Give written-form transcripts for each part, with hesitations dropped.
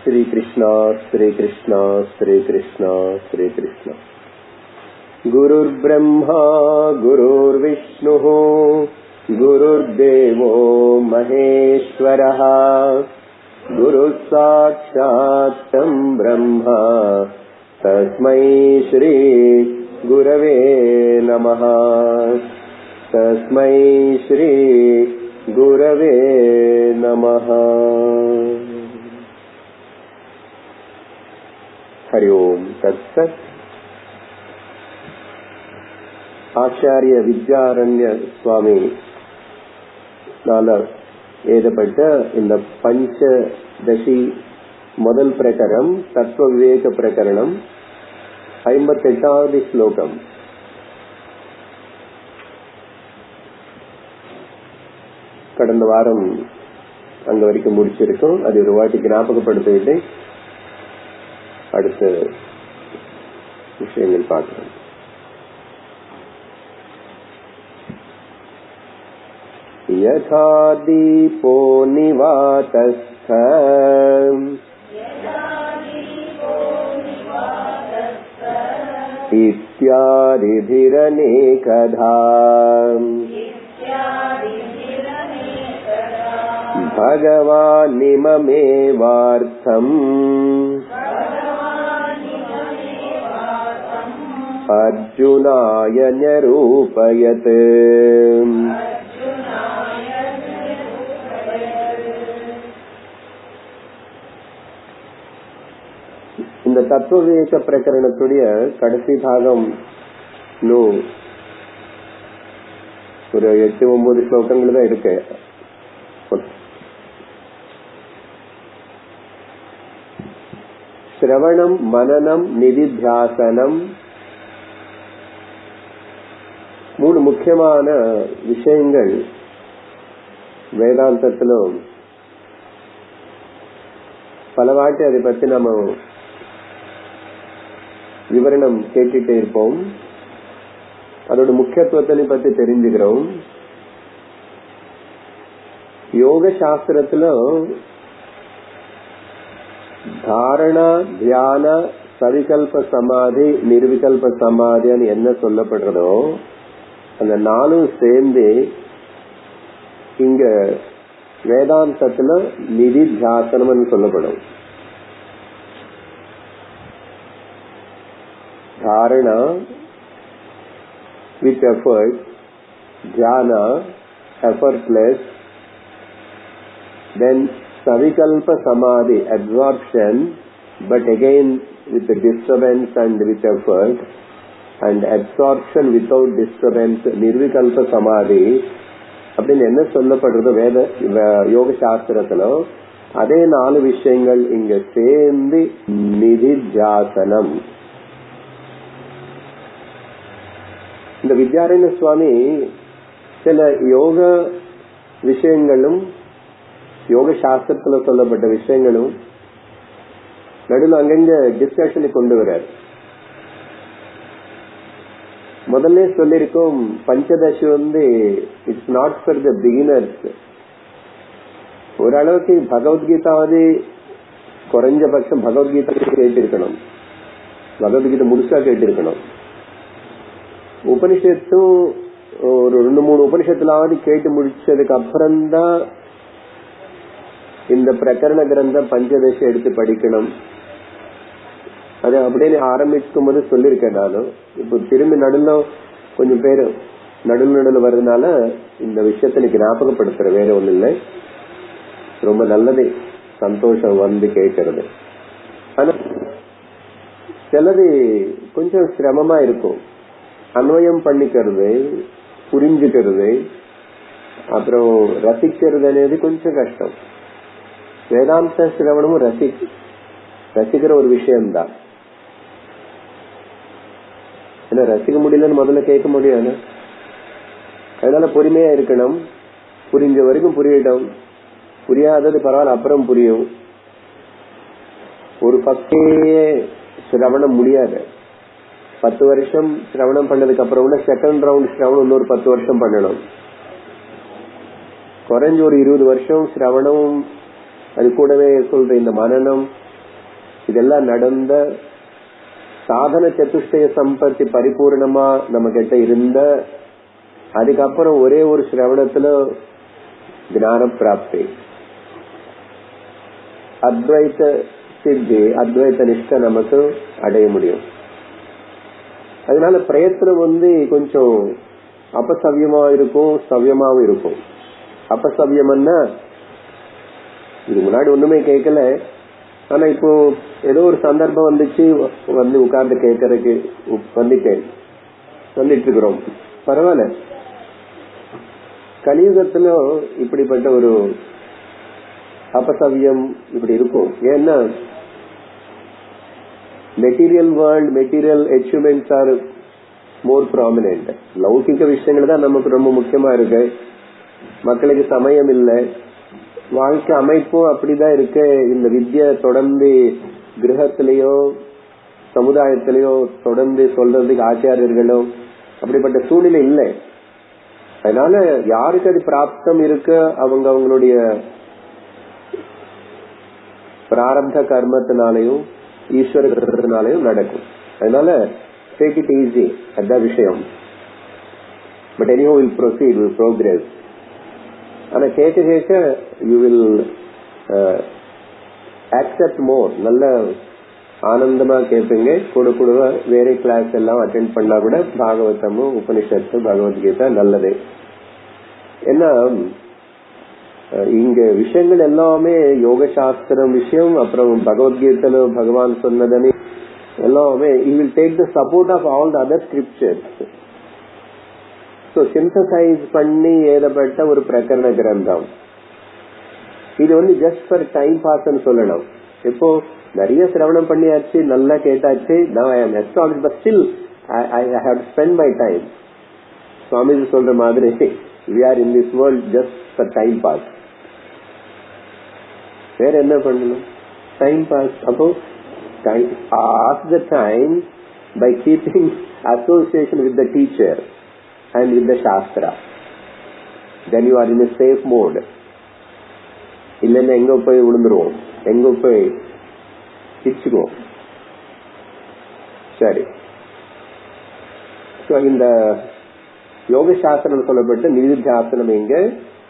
श्री कृष्णा श्री कृष्णा श्री कृष्णा श्री कृष्णा। गुरुर्ब्रह्मा गुरुर्विष्णुः गुरुर्देवो महेश्वरः गुरुः साक्षात् ब्रह्म तस्मै श्री गुरवे नमः। तस्मै श्री गुरवे नमः। हरि ओम तत्सत्। ஆச்சாரிய வித்யாரண்ய சுவாமி எழுதப்பட்ட இந்த பஞ்சதசி முதல் பிரகரணம் தத்துவ விவேக பிரகரணம் 58வது ஸ்லோகம். கடந்த வாரம் அங்க வரைக்கும் முடிச்சிருக்கோம். அது ஒரு வாட்டி ஞாபகப்படுத்தவில்லை. அடுத்த விஷயங்கள் பார்க்கிறோம். யதா தீபோ நிவாதஸ்த இத்யாதிபிரநேகதா பகவானிமமேவார்த்தம் அர்ஜுனாய நிரூபயத். இந்த தத்துவ விவேக பிரகரணத்துடைய கடைசி பாகம் ஒரு 8-9 ஸ்லோகங்கள் தான் இருக்கு. சிரவணம் மனனம் நிதித்தியாசனம் 3 முக்கியமான விஷயங்கள் வேதாந்தத்திலும் பல வாட்டி அதை பற்றி நம்ம விவரணம் கேட்டுட்டே இருப்போம். அதோட முக்கியத்துவத்தை பற்றி தெரிஞ்சுக்கிறோம். யோக சாஸ்திரத்துல தாரணா தியான சவிகல்ப சமாதி நிர்விகல்ப சமாதின்னு என்ன சொல்லப்படுறதோ அந்த 4 சேர்ந்து இங்க வேதாந்தத்துல நிதித்தியாசனம் சொல்லப்படும். Dharana with effort, dhyana effortless, then savikalpa samadhi absorption but again with the disturbance and with effort, and absorption without disturbance nirvikalpa samadhi அப்படின்னு என்ன சொல்லப்படுறது வேத யோக சாஸ்திரத்துல அதே 4 விஷயங்கள் இங்க சேர்ந்து நிதித்தியாசனம். இந்த வித்யாரண்ய சுவாமி சில யோக விஷயங்களும் யோக சாஸ்திரத்துல சொல்லப்பட்ட விஷயங்களும் நடுவில் அங்கங்க டிஸ்கஷனை கொண்டு வர்றார். முதல்ல சொல்லிருக்கோம் Panchadasi it's not for the beginners. ஓரளவுக்கு பகவத்கீதாவது குறைஞ்சபட்சம் பகவத்கீதை கேட்டிருக்கணும், பகவத்கீதை முழுசா கேட்டிருக்கணும். உபனிஷத்தும் ஒரு 2-3 உபனிஷத்துலாவது கேட்டு முடிச்சதுக்கு அப்புறம்தான் இந்த பிரகரண கிரந்தம் பஞ்சதசி எடுத்து படிக்கணும். அது அப்படின்னு ஆரம்பிக்கும் போது சொல்லிருக்கேன் நானும். இப்போ திரும்பி நடுல கொஞ்சம் பேர் நடுவில் வர்றதுனால இந்த விஷயத்தை எனக்கு ஞாபகப்படுத்துற, வேற ஒண்ணு இல்லை. ரொம்ப நல்லது, சந்தோஷம் வந்து கேட்கறது. ஆனா சிலது கொஞ்சம் சிரமமா இருக்கும். அன்வயம் பண்ணிக்கிறது, புரிஞ்சுக்கிறது, அப்புறம் ரசிக்கிறது అనేది கொஞ்சம் கஷ்டம். வேதாந்த சிரவணமும் ரசிக்கிற ஒரு விஷயம்தான். ஏன்னா ரசிக்க முடியலன்னு முதல்ல கேட்க முடியாது. அதனால பொறுமையா இருக்கணும். புரிஞ்ச வரைக்கும் புரியட்டும், புரியாதது பரவாயில்ல, அப்புறம் புரியும். ஒரு பக்கையே சிரவணம் முடியாது. 10 வருஷம் சிரவணம் பண்ணதுக்கு அப்புறம் கூட செகண்ட் ரவுண்ட் சிரவணம் இன்னொரு 10 வருஷம் பண்ணணும். குறைஞ்ச ஒரு 20 வருஷம் சிரவணம், அது கூடவே சொல்ற இந்த மனனம் இதெல்லாம் நடந்த சாதன சதுஷ்டய சம்பத்தி பரிபூர்ணமா நம்ம கிட்ட இருந்த அதுக்கப்புறம் ஒரே ஒரு சிரவணத்துல ஞான பிராப்தி, அத்வைத சித்தி, அத்வைத நிஷ்டை நமக்கு அடைய முடியும். அதனால பிரயத்தனம் கொஞ்சம் அபசவியமா இருக்கும், சவியமாவும் இருக்கும். அபசவியம்னா இது முன்னாடி ஒண்ணுமே கேட்கல, ஆனா இப்போ ஏதோ ஒரு சந்தர்ப்பம் வந்துச்சு, உட்கார்ந்து கேட்கறதுக்கு வந்துட்டு இருக்கிறோம். பரவாயில்ல. கலியுகத்துல இப்படிப்பட்ட ஒரு அபசவியம் இப்படி இருக்கும். ஏன்னா material world, material achievements are more prominent. லௌகிக விஷயங்கள் தான் நமக்கு ரொம்ப முக்கியமா இருக்கு. மக்களுக்கு சமயம் இல்லை, வாழ்க்கை அமைப்பும் அப்படிதான் இருக்கு. இந்த வித்யை தொடர்ந்து கிரகத்திலேயோ சமுதாயத்திலேயோ தொடர்ந்து சொல்றதுக்கு ஆச்சாரியர்களோ அப்படிப்பட்ட சூழ்நிலை இல்லை. அதனால யாருக்கு அது பிராப்தம் இருக்கு, அவங்களுடைய பிராரப்த கர்மத்தினாலையும் ஈஸ்வர கர்மத்தினாலையும் நடக்கும். அதனால take it easy, அதான் விஷயம். But anyhow will proceed, will progress. ஆனா கேட்க கேட்க you will accept more. நல்ல ஆனந்தமா கேட்பீங்க. கூட வேற கிளாஸ் எல்லாம் அட்டென்ட் பண்ணா கூட பாகவதமும் உபனிஷத்து பகவத்கீதா நல்லது. ஏன்னா இங்க விஷயங்கள் எல்லாமே யோக சாஸ்திரம் விஷயம், அப்புறம் பகவத்கீதையில பகவான் சொன்னதனி எல்லாமே he will take the support of all the other scriptures. So synthesize பண்ணி ஏதப்பட்ட ஒரு பிரகரண கிரந்தம். இது just for time pass ன்னு சொல்லணும். இப்போ நிறைய சிரவணம் பண்ணியாச்சு, நல்லா கேட்டாச்சு, now I am established, but still I have to spend my time. Swamiji சொல்ற மாதிரி we are in this world just for time pass. வேற என்ன பண்ணணும்? Time pass. அப்போ pass the time by keeping association with the teacher and with the shastra. Then you are in a safe mode. இல்லன்னா எங்க போய் விழுந்துருவோம், எங்க போய் சிச்சுக்குவோம். சரி, இந்த யோக சாஸ்திரம் சொல்லப்பட்டு நிதித்தியாசனம் இங்க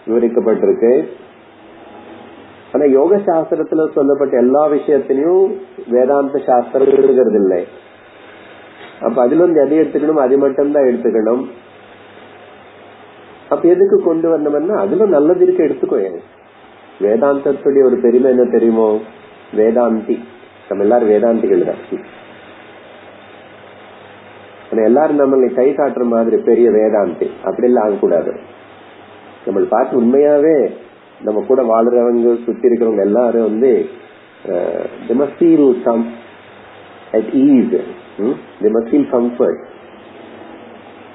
விவரிக்கப்பட்டிருக்கு. ஆனா யோக சாஸ்திரத்துல சொல்லப்பட்ட எல்லா விஷயத்திலையும் வேதாந்த சாஸ்திரம் இருக்கிறது இல்லை. அப்ப அதுல எதை எடுத்துக்கணும், அது மட்டும் தான் எடுத்துக்கணும். அப்ப எதுக்கு கொண்டு வரணும்னா அதுல நல்லது இருக்க எடுத்துக்கோ. வேதாந்தத்துடைய ஒரு பெருமை என்ன தெரியுமோ? வேதாந்தி. நம்ம எல்லாரும் வேதாந்திகள் தான். எல்லாரும் நம்மளை கை காட்டுற மாதிரி பெரிய வேதாந்தி அப்படி எல்லாம் ஆகக்கூடாது. நம்ம பார்த்து உண்மையாவே நம்ம கூட வாழ்றவங்க சுத்தி இருக்கிறவங்க எல்லாரும் they must feel some at ease, they must feel comfort.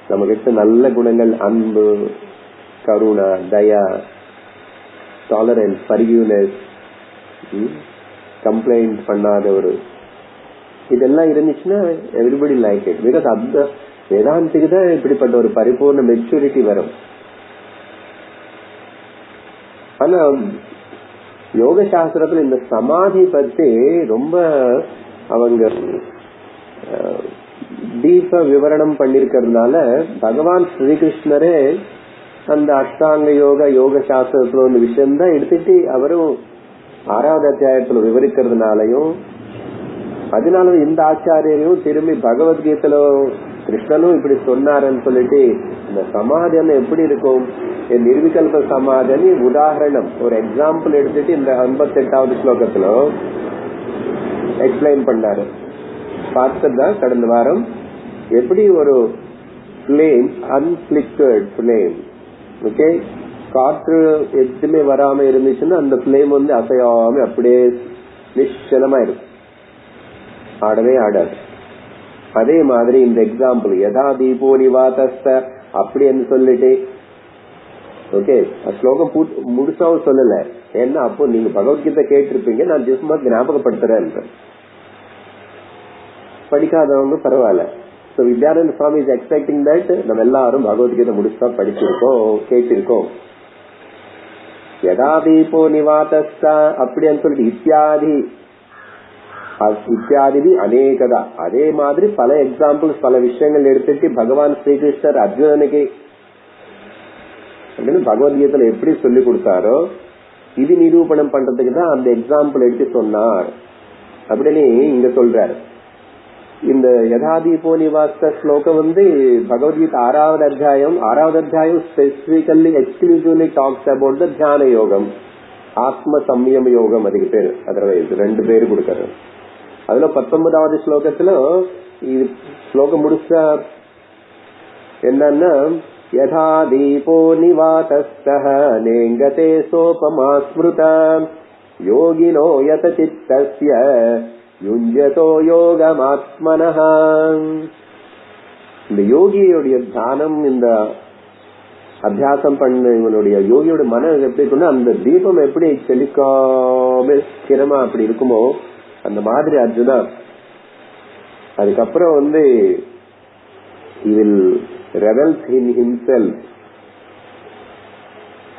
நம்ம கிட்ட நல்ல குணங்கள், அன்பு, கருணா, தயா, டாலரன்ஸ், ஃபர்கிவ்னஸ், கம்ப்ளைண்ட் பண்ணாத ஒரு இதெல்லாம் இருந்துச்சுன்னா எவ்ரிபடி லைக் இட். பிகாஸ் அந்த வேதாந்திக்கு தான் இப்படிப்பட்ட ஒரு பரிபூர்ண மெச்சூரிட்டி வரும். ஆனா யோக சாஸ்திரத்துல இந்த சமாதி பத்தி ரொம்ப அவங்க டீப்பா விவரணம் பண்ணிருக்கிறதுனால பகவான் ஸ்ரீகிருஷ்ணரே அந்த அஷ்டாங்க யோக சாஸ்திரத்துல ஒரு விஷயம் தான் எடுத்துட்டு அவரும் 6வது அத்தியாயத்துல விவரிக்கிறதுனாலையும், அதனால இந்த ஆச்சாரியரையும் திரும்பி பகவத்கீதையில கிருஷ்ணனும் இப்படி சொன்னாருன்னு சொல்லிட்டு இந்த சமாதின்னு எப்படி இருக்கும், நிர்விகல்ப சமாதி உதாரணம் ஒரு எக்ஸாம்பிள் எடுத்துட்டு இந்த 58வது ஸ்லோகத்துல எக்ஸ்பிளைன் பண்ணாரு. பார்த்ததுதான் கடந்த வாரம் எப்படி ஒரு பிளேம், அன்பிளிக்கர்ட் பிளேம், ஓகே, காற்று எதுவுமே வராம இருந்துச்சுன்னா அந்த பிளேம் அசையாம அப்படியே நிச்சலமா இருக்கும், ஆடவே ஆடாது. அதே மாதிரி இந்த எக்ஸாம்பிள் யதா தீபோ நிவாதஸ்த அப்படின்னு சொல்லிட்டு, ஓகே, ஸ்லோகம் முழுசாவும் சொல்லல. ஏன்னா அப்போ நீங்க பகவத்கீதை கேட்டிருப்பீங்க, நான் சும்மா ஞாபகப்படுத்துறேன். படிக்காதவங்க பரவாயில்ல. So Vidyananda Swami is expecting that நம்ம எல்லாரும் பகவத்கீதை முடிச்சா படிச்சிருக்கோம், கேட்டிருக்கோம். யதா தீபோ நிவாதஸ்த அப்படின்னு சொல்லிட்டு இத்தியாதி இத்தியாதி அநேகதா. அதே மாதிரி பல எக்ஸாம்பிள்ஸ் பல விஷயங்கள் எடுத்துட்டு பகவான் ஸ்ரீகிருஷ்ணர் அர்ஜுனனுக்கு பகவத்கீதையில எப்படி சொல்லி கொடுத்தாரோ இது நிரூபணம் பண்றதுக்கு தான் அந்த எக்ஸாம்பிள் எடுத்து சொன்னார் அப்படின்னு இங்க சொல்றாரு. இந்த யதாதீபோ நிவாச ஸ்லோகம் பகவத்கீதை 6வது அத்தியாயம் ஸ்பெசிபிகல்லி எக்ஸ்க்ளூசிவ்லி டாக்ஸ் அபவுட் த தியான யோகம், ஆத்ம சம்யம யோகம். அதுக்கு பேரு அதர்வைஸ் 2 பேரு கொடுக்கறது. அதுல 19வது ஸ்லோகத்துல இது ஸ்லோகம் முடிச்சா என்னன்னா, யதா தீபோ நிவாதஸ்தஹ நேங்கதே சோபமா ஸ்மிருதா யோகினோ யத சித்தஸ்ய யுஞ்ஜதோ யோகமாத்மனஹ. இந்த யோகியோடைய தியானம், இந்த அபியாசம் பண்ண இவனுடைய யோகியோட மனம் எப்படி இருக்குன்னா, அந்த தீபம் எப்படி செழிக்காம ஸ்திரமா அப்படி இருக்குமோ அந்த மாதிரி அர்ஜுனா. அதுக்கப்புறம் he will revel in himself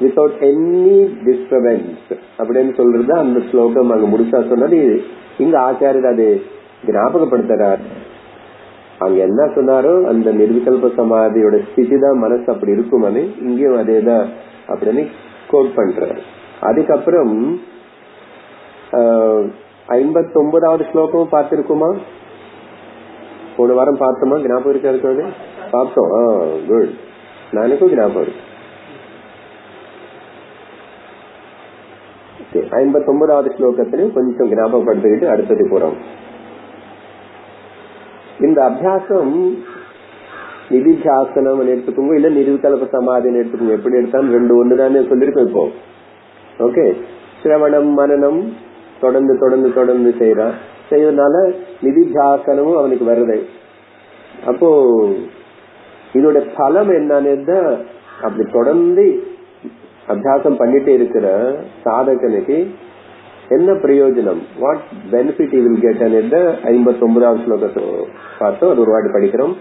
without any disturbance அப்படின்னு சொல்றது அந்த ஸ்லோகம் அங்க முடிச்சா சொன்னது. இங்க ஆச்சாரியர் அது ஞாபகப்படுத்துறார். அங்க என்ன சொன்னாரோ அந்த நிர்விகல்ப சமாதியோட ஸ்திதி தான் மனசு அப்படி இருக்குமானு இங்கேயும் அதேதான் அப்படின்னு கோட் பண்றாரு. அதுக்கப்புறம் 59வது ஸ்லோகமும் பார்த்திருக்குமா? போன வாரம் பார்த்தோமா? ஞாபகம் இருக்காது? பார்த்தோம். குட். நானுக்கும் ஞாபகம் இருக்கு. 59வது ஸ்லோகத்திலையும் கொஞ்சம் ஞாபகப்படுத்திக்கிட்டு அடுத்தது போறோம். இந்த அபியாசம் நிதித்தியாசனம் எடுத்துக்கோங்க, இல்ல நிர்விகல்ப சமாதின்னு எடுத்துக்கோங்க. எப்படி எடுத்தாலும் 2 ஒண்ணுதானே சொல்லிருக்கோம் இப்போ. ஓகே, சிரவணம் மனனம் தொடர்ந்து தொடர்ந்து தொடர்ந்து செய்யறதுனால நிதித்தியாசனமும் அவனுக்கு வருது. அப்போ இதோட பலம் என்னன்னு அப்படி தொடர்ந்து அபியாசம் பண்ணிட்டே இருக்கிற சாதகனுக்கு என்ன பிரயோஜனம், வாட் பெனிஃபிட் வில் கெட் అనేది 59வது ஸ்லோகத்தை பார்த்தோம். அது ஒரு வாட்டி படிக்கிறோம்.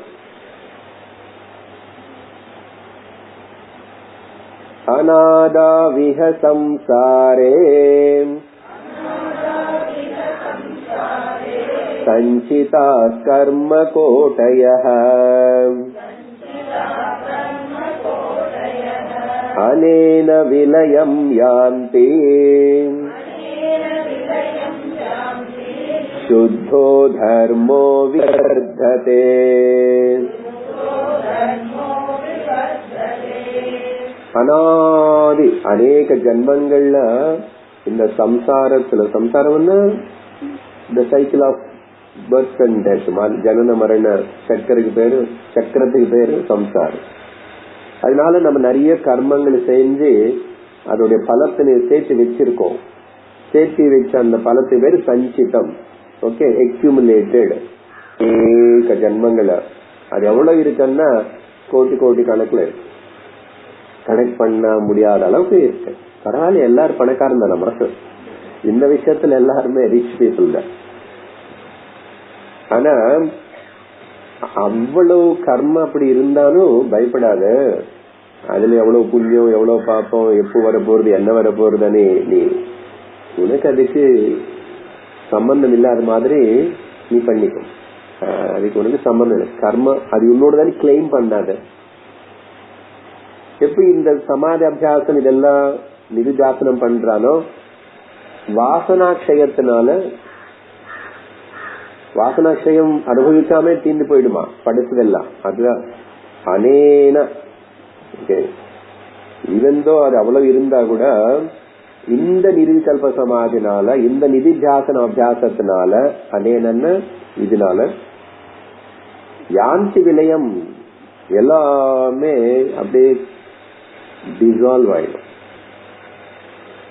அநாதா விஹ சம்சாரே சஞ்சிதா கர்ம கோட்டயः அனேன விலயம் யாந்தி சுத்தோ தர்மோ விவர்ததே. அநாதி அநேக ஜன்மங்கள்ல இந்த சம்சாரம்னா the cycle of birth and death, ஜனன மரண சக்கரத்துக்கு பேரு சம்சாரம். அதனால நம்ம நிறைய கர்மங்கள் செஞ்சு அதோடைய பலத்தினை சேர்த்து வச்சிருக்கோம். சேர்த்து வச்ச அந்த பலத்தை பேரு சஞ்சிதம். ஓகே, எக்யூமுலேட்டட் ஏக ஜன்மங்கள. அது எவ்வளவு இருக்குன்னா கோடி கோடி கணக்குல கனெக்ட் பண்ண முடியாத அளவுக்கு இருக்கு. பரவாயில்ல, எல்லாரும் பணக்காரன் தானே மனசு. இந்த விஷயத்துல எல்லாருமே ரிச் பீப்புள் தான். ஆனா அவ்வளவு கர்ம அப்படி இருந்தாலும் பயப்படாத. அதுல எவ்வளவு புண்ணியம் எவ்வளவு பாப்போம், எப்போ வர போறது என்ன வர போறதுன்னு நீ உனக்கு அதுக்கு சம்பந்தம் இல்லாத மாதிரி நீ பண்ணிக்கும். அதுக்கு உனக்கு சம்பந்தம் இல்லை. கர்ம அது உன்னோட தானே கிளைம் பண்ணாத. எப்படி இந்த சமாதி அபியாசம் இதெல்லாம் நிதித்தியாசனம் பண்றானோ, வாசனாட்சயத்தினால வாசனாட்சயம் அனுபவிக்காம தீர்ந்து போயிடுமா படிச்சதெல்லாம். அதுதான் அனேன. இவந்தோ அது அவ்வளவு இருந்தா கூட இந்த நிர்விகல்ப சமாதினால, இந்த நிதித்தியாசன அபியாசத்தினால, அனேன இதனால யாந்தி விலயம் எல்லாமே அப்படியே டிசால்வ் ஆயிடும்,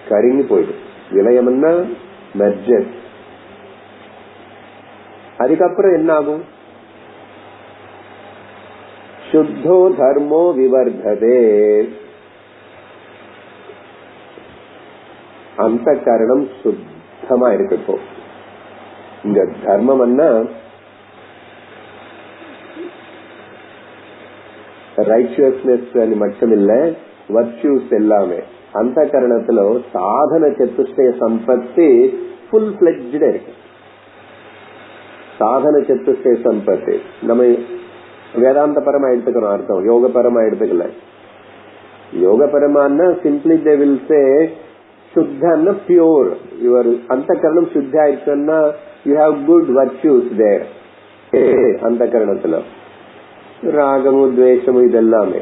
கருங்கி போயிடும். விலயம்னா மெர்ஜஸ். அதுக்கப்புறம் என்ன ஆகும்? சுத்தோ தர்மோ விவர்ததே. அந்த கரணம் சுத்தமா இருக்கட்டும். இந்த தர்மம் ரைச்சியஸ்னஸ் மட்டும் இல்ல, வர்ச்சூஸ் எல்லாமே அந்த கரணத்துல சாதன சதுஷ்டய சம்பத்தி ஃபுல் ஃபிளெட்ஜ்டா இருக்கு. சாதன சத்துஷ்டய சம்பத்து. நம்ம வேதாந்த பரமா எடுத்துக்கிறோம் அர்த்தம், யோக பரமா எடுத்துக்கல. யோக பரமான்னா சிம்பிளி தே வில் சே சுத்தன்னா பியூர். யுவர் அந்த கரணம் சுத்த ஆயிடுச்சுன்னா you have good virtues there. அந்த கரணத்துல ராகமும் துவேஷமும் இதெல்லாமே.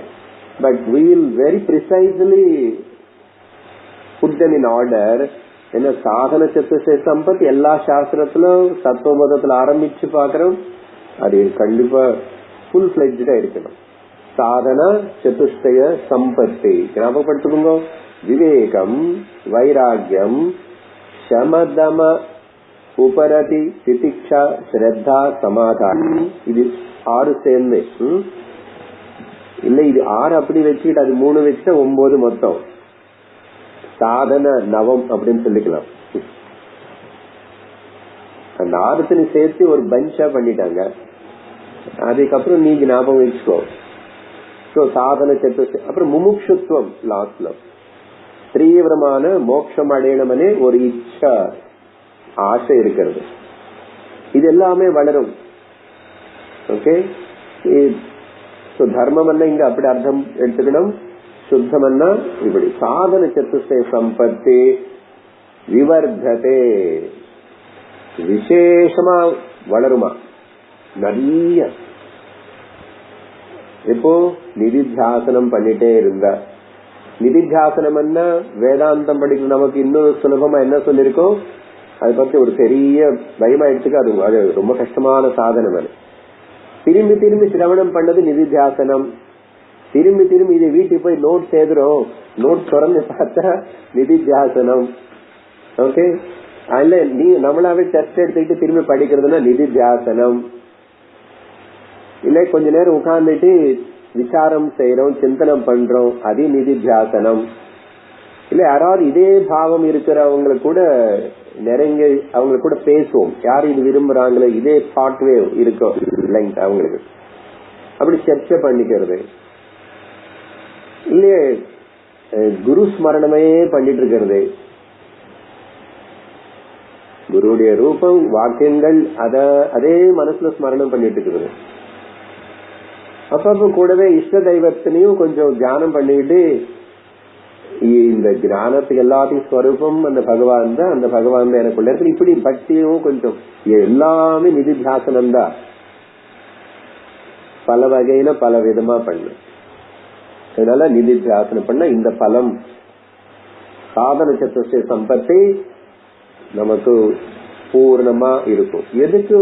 But we will very precisely put them in order. என்ன சாதன சத்துஷ்டய சம்பத் எல்லா சாஸ்திரத்திலும் தத்துவபோதத்துல ஆரம்பிச்சு பாக்குறோம், அது கண்டிப்பா ஃபுல் ஃபிளெஜ்டா இருக்கணும். சாதன சதுஷ்டய சம்பத்தி ஞாபகப்படுத்துங்க. விவேகம், வைராகியம், சமதம, உபரதி, திதிக்ஷா, ஸ்ரத்தா, சமாதானம். இது 6 சேர்ந்து இல்ல, இது 6 அப்படி வச்சுக்கிட்டு அது 3 வச்சுட்டா 9 மொத்தம். சாதன நவம் அப்படின்னு சொல்லிக்கலாம். அந்த 6 சேர்த்து ஒரு பஞ்சா பண்ணிட்டாங்க. அதுக்கப்புறம் நீங்க ஞாபகம் வச்சுக்கோ. சாதன சத்துஷ்டயம். அப்புறம் முமுட்சுத்துவம் லாஸ்ட்ல தீவிரமான மோட்சம் அடையணும்னே ஒரு இச்சா, ஆசை இருக்கிறது. இது எல்லாமே வளரும். ஓகே, தர்மம் இங்க அப்படி அர்த்தம் எடுத்துக்கணும். சுத்தம் இப்படி. சாதன சத்துஷ்டய சம்பத்தி விவர்ததே, விசேஷமா வளருமா நிறைய. இப்போ நிதித்தியாசனம் பண்ணிட்டே இருந்தா, நிதித்தியாசனம் வேதாந்தம் படிக்க நமக்கு இன்னும் சுலபமா என்ன சொல்லிருக்கோம், அதை பத்தி ஒரு பெரிய பயமா எடுத்துக்க. அது ரொம்ப கஷ்டமான சாதனம். அது திரும்பி திரும்பி சிரவணம் பண்ணது நிதித்தியாசனம். திரும்பி திரும்பி இதை வீட்டுக்கு போய் நோட் எழுதுறோம், நோட் திறந்து பார்த்தா நிதித்தியாசனம். ஓகே, அல்ல நீ நம்மளாவே டெஸ்ட் எடுத்துக்கிட்டு திரும்பி படிக்கிறதுனா நிதித்தியாசனம். இல்ல கொஞ்ச நேரம் உட்கார்ந்துட்டு விசாரம் செய்யறோம், சிந்தனம் பண்றோம், அது நிதித்தியாசனம். இல்ல யாராவது இதே பாவம் இருக்கிறவங்களுக்கு கூட நெருங்க அவங்களுக்கு கூட பேசுவோம், யாரு இது விரும்புறாங்களோ, இதே தாட் வேவ் இருக்கும் இல்லைங்க அவங்களுக்கு, அப்படி சர்ச்சை பண்ணிக்கிறது. இல்லையே குரு ஸ்மரணமே பண்ணிட்டு இருக்கிறது, குருடைய ரூபம் வாக்கியங்கள் அதே மனசுல ஸ்மரணம் பண்ணிட்டு இருக்கிறது. அப்பப்ப கூடவே இஷ்ட தெய்வத்தினையும் கொஞ்சம் தியானம் பண்ணிட்டு, இந்த ஞானத்துக்கு எல்லாத்தையும் ஸ்வரூபம் அந்த பகவான் தான், அந்த பகவான் தான் எனக்குள்ள இருக்கு. இப்படி பக்தியும் கொஞ்சம் எல்லாமே நிதித்தியாசனம் தான். பல வகையில பல விதமா பண்ணு. அதனால நிதித்தியாசனம் பண்ண இந்த பலம் சாதன சத்துஷ்டய சம்பத்தி நமக்கு பூர்ணமா இருக்கும். எதுக்கு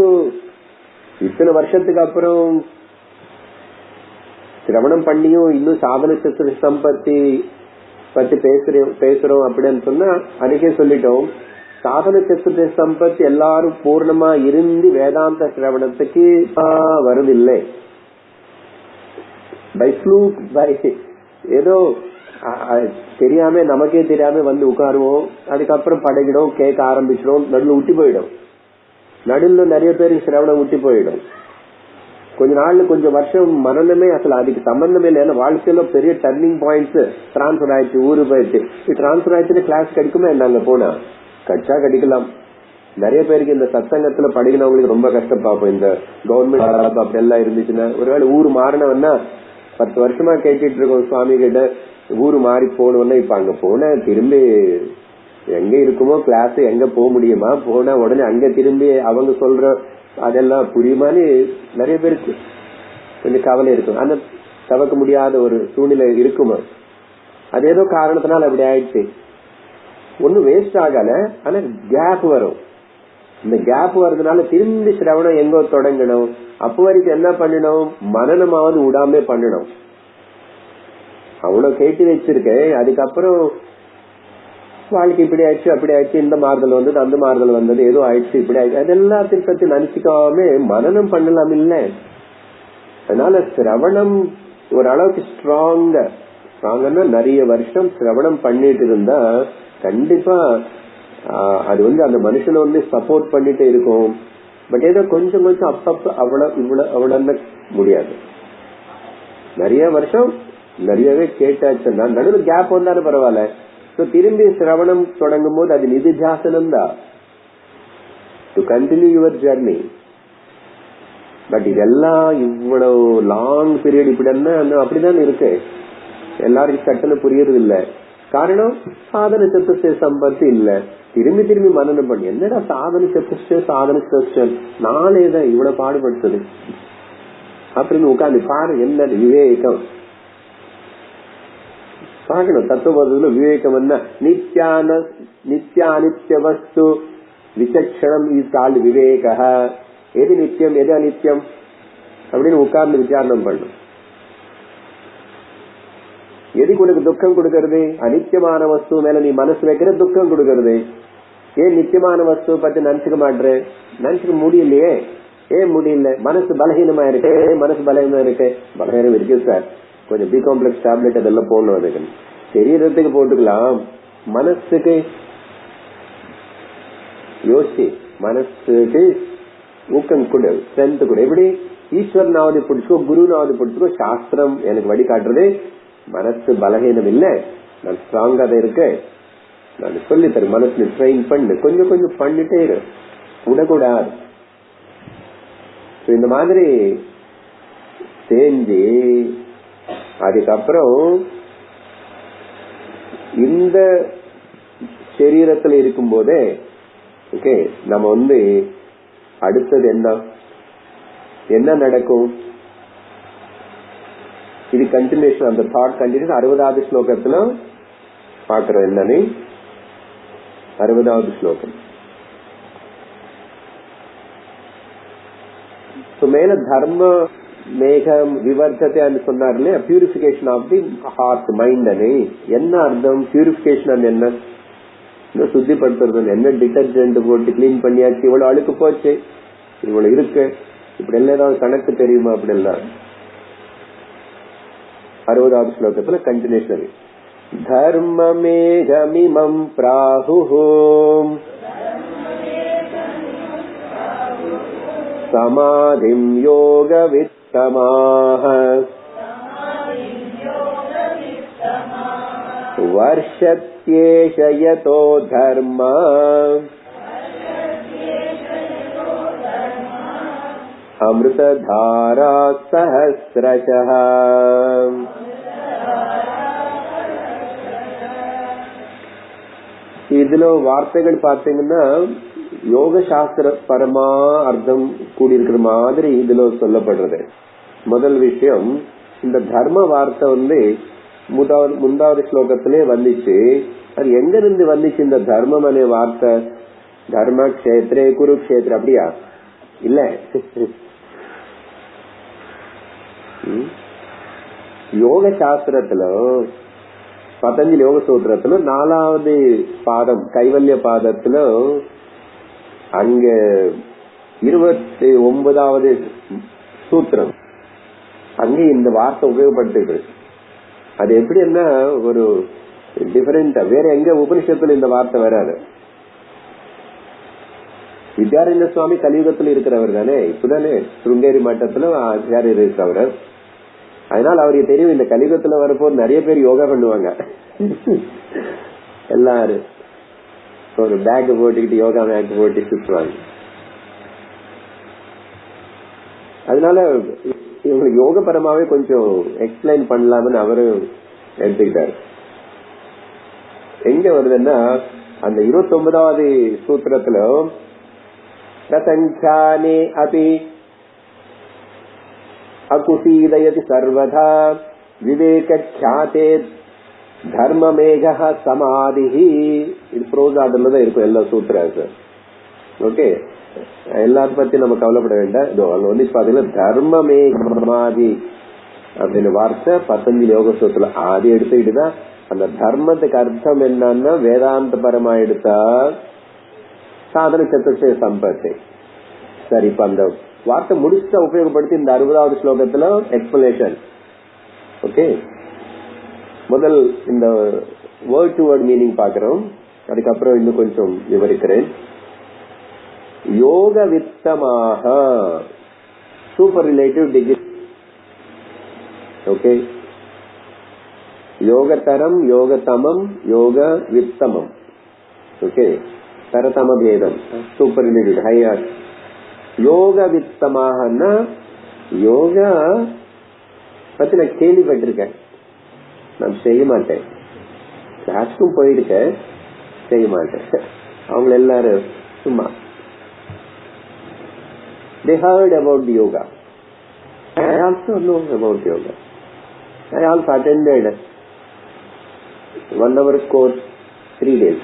இத்தனை வருஷத்துக்கு அப்புறம் சிரவணம் பண்ணியும் இன்னும் சாதன சத்துஷ்டய சம்பத்தி பத்தி பேசுறோம் அப்படின்னு சொன்னா, அன்னைக்கே சொல்லிட்டோம், சாதன சத்துஷ்டய சம்பத்தி எல்லாரும் பூர்ணமா இருந்து வேதாந்த சிரவணத்துக்கு வருதில்லை. பை ஃப்ளூக், பை ஏதோ தெரியாம நமக்கே தெரியாம வந்து உட்காருவோம், அதுக்கப்புறம் பழகிடும், கேட்க ஆரம்பிச்சிடும், நடுவில் விட்டு போயிடும். நடுவில் நிறைய பேருக்கு சிரவணம் விட்டு போயிடும். கொஞ்ச நாள்ல கொஞ்சம் வருஷம் மரணமே அசல அதுக்கு சம்பந்தமே இல்லை. வாழ்க்கையில பெரிய டர்னிங் பாயிண்ட்ஸ் டிரான்ஸ்பர் ஆயிடுச்சு, ஊரு போயிடுச்சு. டிரான்ஸ்பர் ஆயிடுச்சுன்னு கிளாஸ் கிடைக்குமா நாங்க போனா கட்சா கிடைக்கலாம். நிறைய பேருக்கு இந்த சத்சங்கத்துல படிக்கிறவங்களுக்கு ரொம்ப கஷ்டம் பார்ப்போம். இந்த கவர்மெண்ட் அப்படி எல்லாம் இருந்துச்சுன்னா, ஒருவேளை ஊரு மாறினவன்னா 10 வருஷமா கேட்டுட்டு இருக்கோம் சுவாமி கிட்ட, ஊரு மாறி போகணும்னா இப்ப அங்க போன திரும்பி எங்க இருக்குமோ கிளாஸ் எங்க போக முடியுமா, போனா உடனே அங்க திரும்பி அவங்க சொல்ற அதெல்லாம் புரியுமான்னு நிறைய பேருக்கு கொஞ்சம் கவலை இருக்கும். ஆனா தவிர்க்க முடியாத ஒரு சூழ்நிலை இருக்குமா, அது ஏதோ காரணத்தினால அப்படி ஆயிடுச்சு. ஒன்னும் வேஸ்ட் ஆகல, ஆனா கேப் வரும். இந்த கேப் வர்றதுனால திரும்பி சிரவணம் எங்கோ தொடங்கணும். அப்ப வரைக்கும் என்ன பண்ணணும், மனநமாவது விடாம பண்ணணும். அவ்வளவு கேட்டு வச்சிருக்கேன், அதுக்கப்புறம் வாழ்க்கை இப்படி ஆயிடுச்சு அப்படி ஆயிடுச்சு, இந்த மாறுதல் வந்தது அந்த மாறுதல் வந்தது, ஏதோ ஆயிடுச்சு இப்படி ஆயிடுச்சு, அது எல்லாத்தையும் பத்தி நினைச்சுக்காம மனனம் பண்ணலாம் இல்ல. அதனால சிரவணம் ஓரளவுக்கு ஸ்ட்ராங்கன்னா நிறைய வருஷம் சிரவணம் பண்ணிட்டு இருந்தா கண்டிப்பா அது அந்த மனுஷனை சப்போர்ட் பண்ணிட்டு இருக்கும். பட் ஏதோ கொஞ்சம் கொஞ்சம் அப்பப்ப அவ்வளவு முடியாது. நிறைய வருஷம் நிறையவே கேட்டாச்சுன்னா நடுவில் கேப் வந்தாலும் பரவாயில்ல. திரும்பி சிரவணம் தொடங்கும் போது அது நிதித்தியாசனம் தான். To continue your journey. But இதெல்லாம் இவ்வளவு லாங் பீரியட் இப்படி அப்படிதான் இருக்கு. எல்லாருக்கும் சட்டன்னு புரியறது இல்ல. காரணம் சாதன சத்துஷ்ட சம்பத்து இல்ல. திரும்பி திரும்பி மனனம் பண்ணி என்னடா சாதன சத்துஷ்ட சாதன சத்துஷ்டம் நாளேதான் இவ்வளவு பாடுபடுத்துது அப்படின்னு உட்காந்து பாரு. என்ன விவேகம் பார்க்கணும். தத்துவபோதத்துல விவேகம் என்ன? நித்யானித்ய வஸ்து விசக்ஷணம் இஸ் கால்ட் விவேக. எது நித்தியம் எது அனித்யம் அப்படின்னு உட்கார்ந்து விசாரணம் பண்ணும். எதுக்கு உனக்கு துக்கம் கொடுக்கறது? அனித்தியமான வஸ்து மேல நீ மனசு வைக்கிற துக்கம் கொடுக்கறது. ஏன் நித்தியமான வஸ்து பத்தி நினைச்சுக்க மாட்டேற? நினைச்சுக்க முடியலையே. ஏன் முடியல? மனசு பலகீனமா இருக்கு. மனசு பலகீனமா இருக்கு. பலகீனம் இருக்கு சார், கொஞ்சம் பி காம்ப்ளெக்ஸ் டேப்லெட் அதெல்லாம் போடணும். அதுக்கு சரீரத்துக்கு போட்டுக்கலாம், மனசுக்கு யோசி, மனசுக்கு ஊக்கம் கொடு, ஸ்ட்ரென்த் கொடு. எப்படி ஈஸ்வரனாவது பிடிச்சுக்கோ, குருனாவது பிடிச்சுக்கோ. சாஸ்திரம் எனக்கு வழி காட்டுறது மனசு பலகீனம் இல்ல, நான் ஸ்ட்ராங்கா தான் இருக்கு, நான் சொல்லி தரேன். மனசுல ட்ரெயின் பண்ணு, கொஞ்சம் கொஞ்சம் பண்ணிட்டே இரு, விடக்கூடாது. இந்த மாதிரி செஞ்சு அதுக்கப்புறம் இந்த சரீரத்துல இருக்கும் போதே ஓகே நம்ம அடுத்தது என்ன நடக்கும்? இது கண்டினியூஷன், அந்த தாட் கண்டினியூஷன் 60வது ஸ்லோகத்துல பாக்குறோம். என்னன்னு 60வது ஸ்லோகம் மேல தர்ம மேகம் விவர்த்தத்தை சொன்னார் இல்லையா? Purification of the heart mind அனு என்ன அர்த்தம்? பியூரிபிகேஷன் என்ன? சுத்திப்படுத்துறது என்ன? டிட்டர்ஜென்ட் போட்டு கிளீன் பண்ணியாச்சு, இவ்வளவு அழுக்கு போச்சு, இவ்வளவு இருக்கு, இப்படி எல்லாம் ஏதாவது கணக்கு தெரியுமா? அப்படி எல்லாம் 60வது ஸ்லோகத்துல கண்டினியூஷன். தர்மமேகமிமம் பிராஹுஹோம் சமாதிம் யோகவித்தமாஹ வர்ஷத்யேஷ யதோ தர்ம அமிர்ததாரா சஹஸ்ரஷஹ. இதுல வார்த்தைகள் பாத்தீங்கன்னா யோக சாஸ்திர பரமா அர்த்தம் கூடியிருக்கிற மாதிரி இதுல சொல்லப்படுறது. முதல் விஷயம், இந்த தர்ம வார்த்தை முந்தாவது ஸ்லோகத்திலே வந்துச்சு. அது எங்க இருந்து வந்துச்சு இந்த தர்மம் அనే வார்த்தை? தர்ம கஷேத்ரே குருக்ஷேத்ர அப்படியா? இல்ல, யோக சாஸ்திரத்துல பதஞ்சலி யோக சூத்திரத்துல 4வது பாதம் கைவல்ய பாதத்துல அங்க 29வது சூத்திரம் அங்க இந்த வார்த்தை உபயோகப்படுத்து. அது எப்படி என்ன ஒரு டிஃபரெண்டா வேற எங்க உபனிஷத்துல இந்த வார்த்தை வராது. வித்யாரண்ய சுவாமி கலியுகத்துல இருக்கிறவர் தானே, இப்பதானே சுருங்கேரி மட்டத்துல ஆச்சாரியர் இருக்கிறவர். அதனால அவருக்கு தெரியும் இந்த கலியுகத்துல வரப்போ நிறைய பேர் யோகா பண்ணுவாங்க. எல்லாரும் ஒரு பேக் போட்டுக்கிட்டு யோகா மேட் போட்டு சுற்றுவாங்க. அதனால இவங்களுக்கு யோக பரமாவே கொஞ்சம் எக்ஸ்பிளைன் பண்ணலாம்னு அவரு எடுத்துக்கிட்டாரு. எங்க வருதுன்னா அந்த 29வது சூத்திரத்துல பிரசஞ்சானே அபி அகுசீதயதி சர்வதா விவேகக்ஷாதே தர்மமேக சமாதிஹி. இது புரோசாதம்ல தான் இருக்கும் எல்லா சூத்திரம். ஓகே, எல்லாத்த பத்தி நம்ம கவலைப்பட வேண்டாம். பாத்தீங்கன்னா தர்மமேக சமாதி அப்படின்னு வார்த்தை பத்தஞ்சலி யோக சூத்திரம் அது எடுத்துக்கிட்டுதான் அந்த தர்மத்துக்கு அர்த்தம் என்னன்னா வேதாந்த பரமா எடுத்தா சாதன சத்துஷ்ட சம்பத்து. சரி, இப்ப அந்த வார்த்தை முடிச்ச உபயோகப்படுத்தி இந்த 60வது ஸ்லோகத்துல எக்ஸ்பிளனேஷன். ஓகே, முதல் இந்த வேர்ட் டு வேர்ட் மீனிங் பாக்குறோம், அதுக்கப்புறம் இன்னும் கொஞ்சம் விவரிக்கிறேன். யோக வித்தமாக சூப்பர் ரிலேட்டிவ் டிகிரி. ஓகே, யோகதரம் யோகதமம் யோக வித்தமம். ஓகே, தரதம பேதம் சூப்பர் ரிலேட்டிவ் ஹையர். யோக வித்தமாக யோகா பத்தி நான் கேள்விப்பட்டிருக்கேன், நான் செய்ய மாட்டேன். கிளாஸ்க்கும் போயிருக்கேன், செய்ய மாட்டேன். அவங்க எல்லாரும் சும்மா they heard about yoga. I also know about yoga. I also attended 1 hour course 3 days.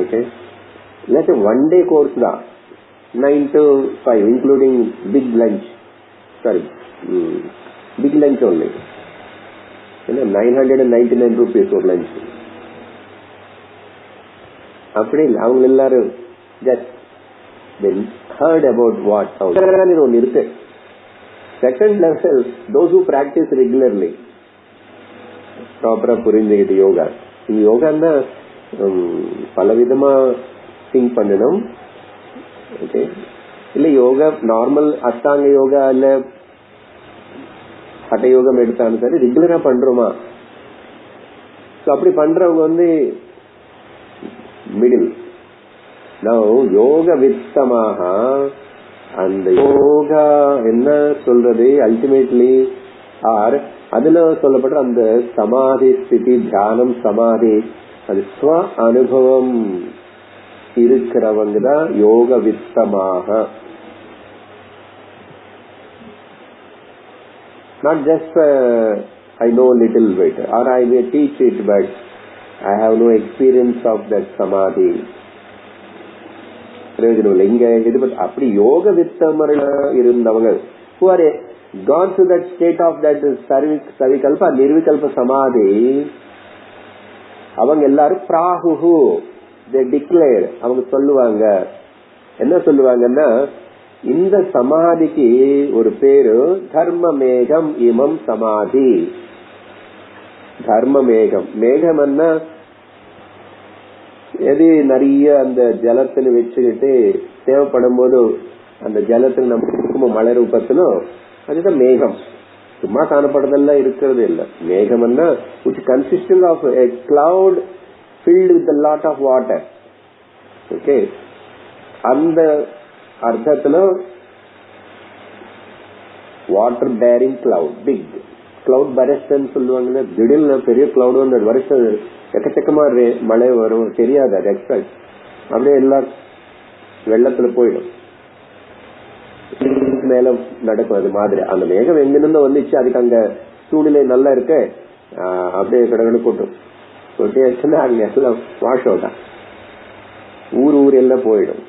Okay, let's say 1 day course da 9 to 5 including big lunch. Sorry, big lunch only. 999 rupees for lunch. அப்படி இல்லை, அவங்க எல்லாரும் just they heard about what ஒன்னு இருக்கு. Second level those who practice regularly ப்ராப்பரா புரிஞ்சுக்கிட்டு யோகா. இந்த யோகான்னா பலவிதமா think பண்ணணும். ஓகே, இல்ல யோகா நார்மல் அஷ்டாங்க யோகா இல்ல ஹட்ட யோகம் எடுத்தாலும் சரி ரெகுலரா பண்றோமா? அப்படி பண்றவங்க மிடில். யோக வித்தமாக அந்த யோகா என்ன சொல்றது அல்டிமேட்லி ஆர் அதுல சொல்லப்படுற அந்த சமாதி ஸ்திதி, தியானம், சமாதி, அது ஸ்வ அனுபவம் இருக்கிறவங்க தான் யோக வித்தமாக. Not just I know little bit or I may teach it but I have no experience of that samadhi. பிரயோஜனம் இல்லை. இங்க இது அப்படி யோக வித்தமர்கள் இருந்தவங்க who are gone to that state of that savikalpa nirvikalpa samadhi, அவங்க எல்லாரும் பிராஹு they declare, அவங்க சொல்லுவாங்க. என்ன சொல்லுவாங்கன்னா, இந்த சமாதிக்கு ஒரு பேரு தர்ம மேகம் இமம் சமாதி. தர்ம மேகம், மேகம் என்ன, எது நிறைய அந்த ஜலத்துல வச்சுக்கிட்டு தேவைப்படும் போது அந்த ஜலத்துல நம்ம மழை ரூபத்திலும் அதுதான் மேகம். சும்மா காணப்படுறதெல்லாம் இருக்கிறது இல்ல. மேகம் என்ன, which consisting of a cloud filled with a lot of water. Okay, அந்த அர்த்தத்துல water bearing cloud, big cloud பரஸ்ட்ன்னு சொல்லுவாங்க. திடீர்னு பெரிய கிளவுட் வந்து வருஷம் எக்கச்சக்கமா மழை வரும், தெரியாது, அது எக்ஸ்பெக்ட் அப்படியே எல்லாம் வெள்ளத்துல போயிடும், மேல நடக்கும். அது மாதிரி அந்த மேகம் எங்கிருந்து வந்துச்சு, அதுக்கு அங்க சூழ்நிலை நல்லா இருக்கு, அப்படியே கடகடை கொட்டும். கொட்டியாச்சுன்னா அங்க எல்லாம் வாஷ் அவுட்டா ஊர் எல்லாம் போயிடும்.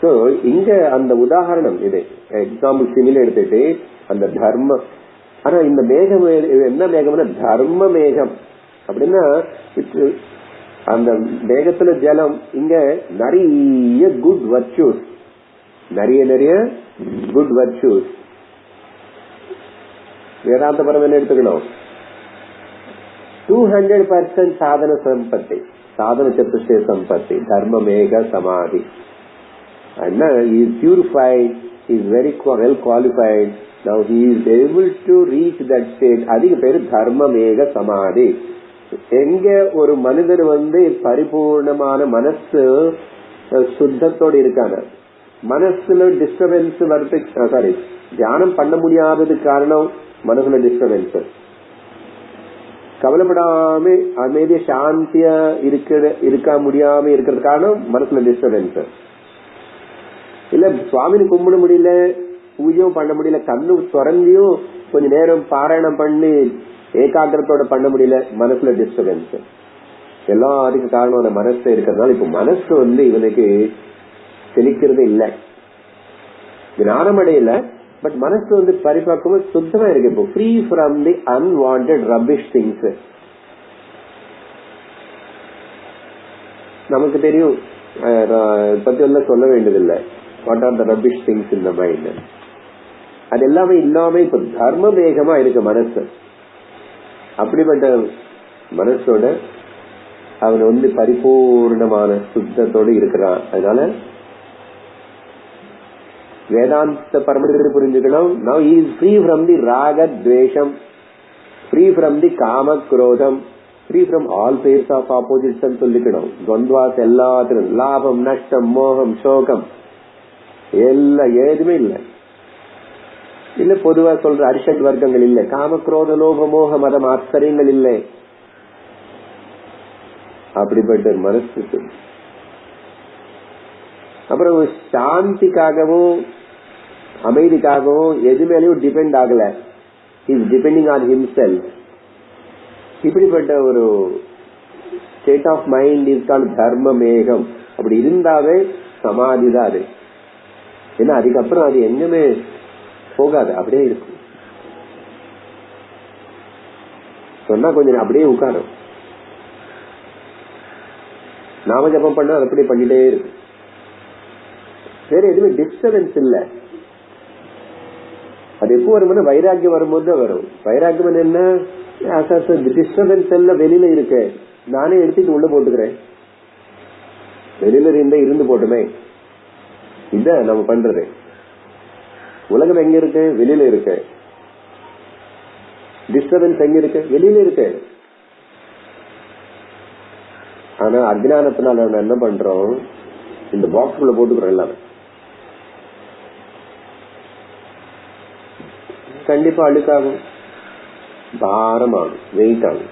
சோ இங்க அந்த உதாரணம் இது எக்ஸாம்பிள் சிமில எடுத்துட்டு அந்த தர்ம, ஆனா இந்த மேகம் என்ன மேகம்னா தர்ம மேகம். அப்படின்னா அந்த மேகத்துல ஜலம், இங்க நிறைய குட் வர்ச்சூஸ், நிறைய குட் வர்ச்சூஸ். வேதாந்த பரம் என்ன எடுத்துக்கணும், 200% சாதன சம்பத்தி, சாதன சத்துஷ்டய சம்பத்தி, தர்ம மேக சமாதி. He is purified, he is very well qualified, now he is able to reach that state. அதுக்கு பேரு தர்ம மேக சமாதி. எங்க ஒரு மனிதர் பரிபூர்ணமான மனசு சுத்தத்தோடு இருக்காங்க, மனசுல டிஸ்டர்பன்ஸ் வரது, சாரி தியானம் பண்ண முடியாததுக்கு காரணம் மனசுல டிஸ்டர்பன்ஸ், கவலைப்படாம அமைதியா சாந்தியா இருக்க முடியாம இருக்கிறது காரணம் மனசுல டிஸ்டர்பன்ஸ். இல்ல சுவாமின்னு கும்பிட முடியல, பூஜையும் பண்ண முடியல, கண்ணு திறந்தியும் கொஞ்ச நேரம் பாராயணம் பண்ணி ஏகாகிரத்தோட பண்ண முடியல, மனசுல டிஸ்டர்பன்ஸ். எல்லாம் அதுக்கு காரணம் அந்த மனசு இருக்கிறதுனால இப்ப மனசு இவனுக்கு தெளிக்கிறது இல்லை, ஞானம் அடையல, பட் மனசு பரிபாக்கம் சுத்தமா இருக்கு. இப்போ free from the unwanted rubbish things. நமக்கு தெரியும், பத்தி எல்லாம் சொல்ல வேண்டியதில்லை, what are the rubbish things in the mind. அது எல்லாமே இல்லாம இப்ப தர்ம வேகமா இருக்கு மனசு. அப்படிப்பட்ட மனசோட அவன் பரிபூர்ணமான சுத்தத்தோடு இருக்கிறான். அதனால வேதாந்த பரமத்தை புரிஞ்சுக்கணும். Now he is free from the raga dvesham, free from the kama krodham, free from all pairs of opposites சொல்லிக்கணும். துவந்த்வாஸ் எல்லாத்திலும் லாபம் நஷ்டம் மோகம் சோகம் எல்லாம் எதுவுமே இல்லை. இல்ல பொதுவா சொல்ற அரிஷட் வர்க்கங்கள் இல்லை, காமக்ரோத லோக மோக மதம் ஆச்சரியங்கள் இல்லை. அப்படிப்பட்ட மனசு அப்புறம் சாந்திக்காகவும் அமைதிக்காகவும் எது மேலேயும் டிபெண்ட் ஆகல. Is depending on himself. இப்படிப்பட்ட ஒரு state of mind is called dharma மேகம். அப்படி இருந்தாவே சமாதி தான் அது. ஏன்னா அதுக்கப்புறம் அது எங்கேயுமே போகாது, அப்படியே இருக்கும். சொன்னா கொஞ்சம் அப்படியே உட்காரும். நாம ஜபம் பண்ண அது அப்படியே பண்ணிட்டே இருக்கு. வேற எதுவுமே டிஸ்டர்பன்ஸ் இல்ல. அது எப்போ வரும்போது வைராக்கியம் வரும்போது தான் வரும். வைராக்கியம் என்ன, டிஸ்டர்பன்ஸ் எல்லாம் வெளியில இருக்கு, நானே எடுத்துட்டு உள்ள போட்டுக்கிறேன். வெளியில இருந்து போட்டுமே, இத நம்ம பண்றது. உலகம் எங்க இருக்கு, வெளியில இருக்கு. டிஸ்டர்பன்ஸ் எங்க இருக்கு, வெளியில இருக்கு. ஆனா அஜ்ஞானத்தினால என்ன பண்றோம், இந்த பாக்ஸ்குள்ள போட்டுக்கிறோம். எல்லாமே கண்டிப்பா அழுக்காகும், பாரமாகும், வெயிட் ஆகும்.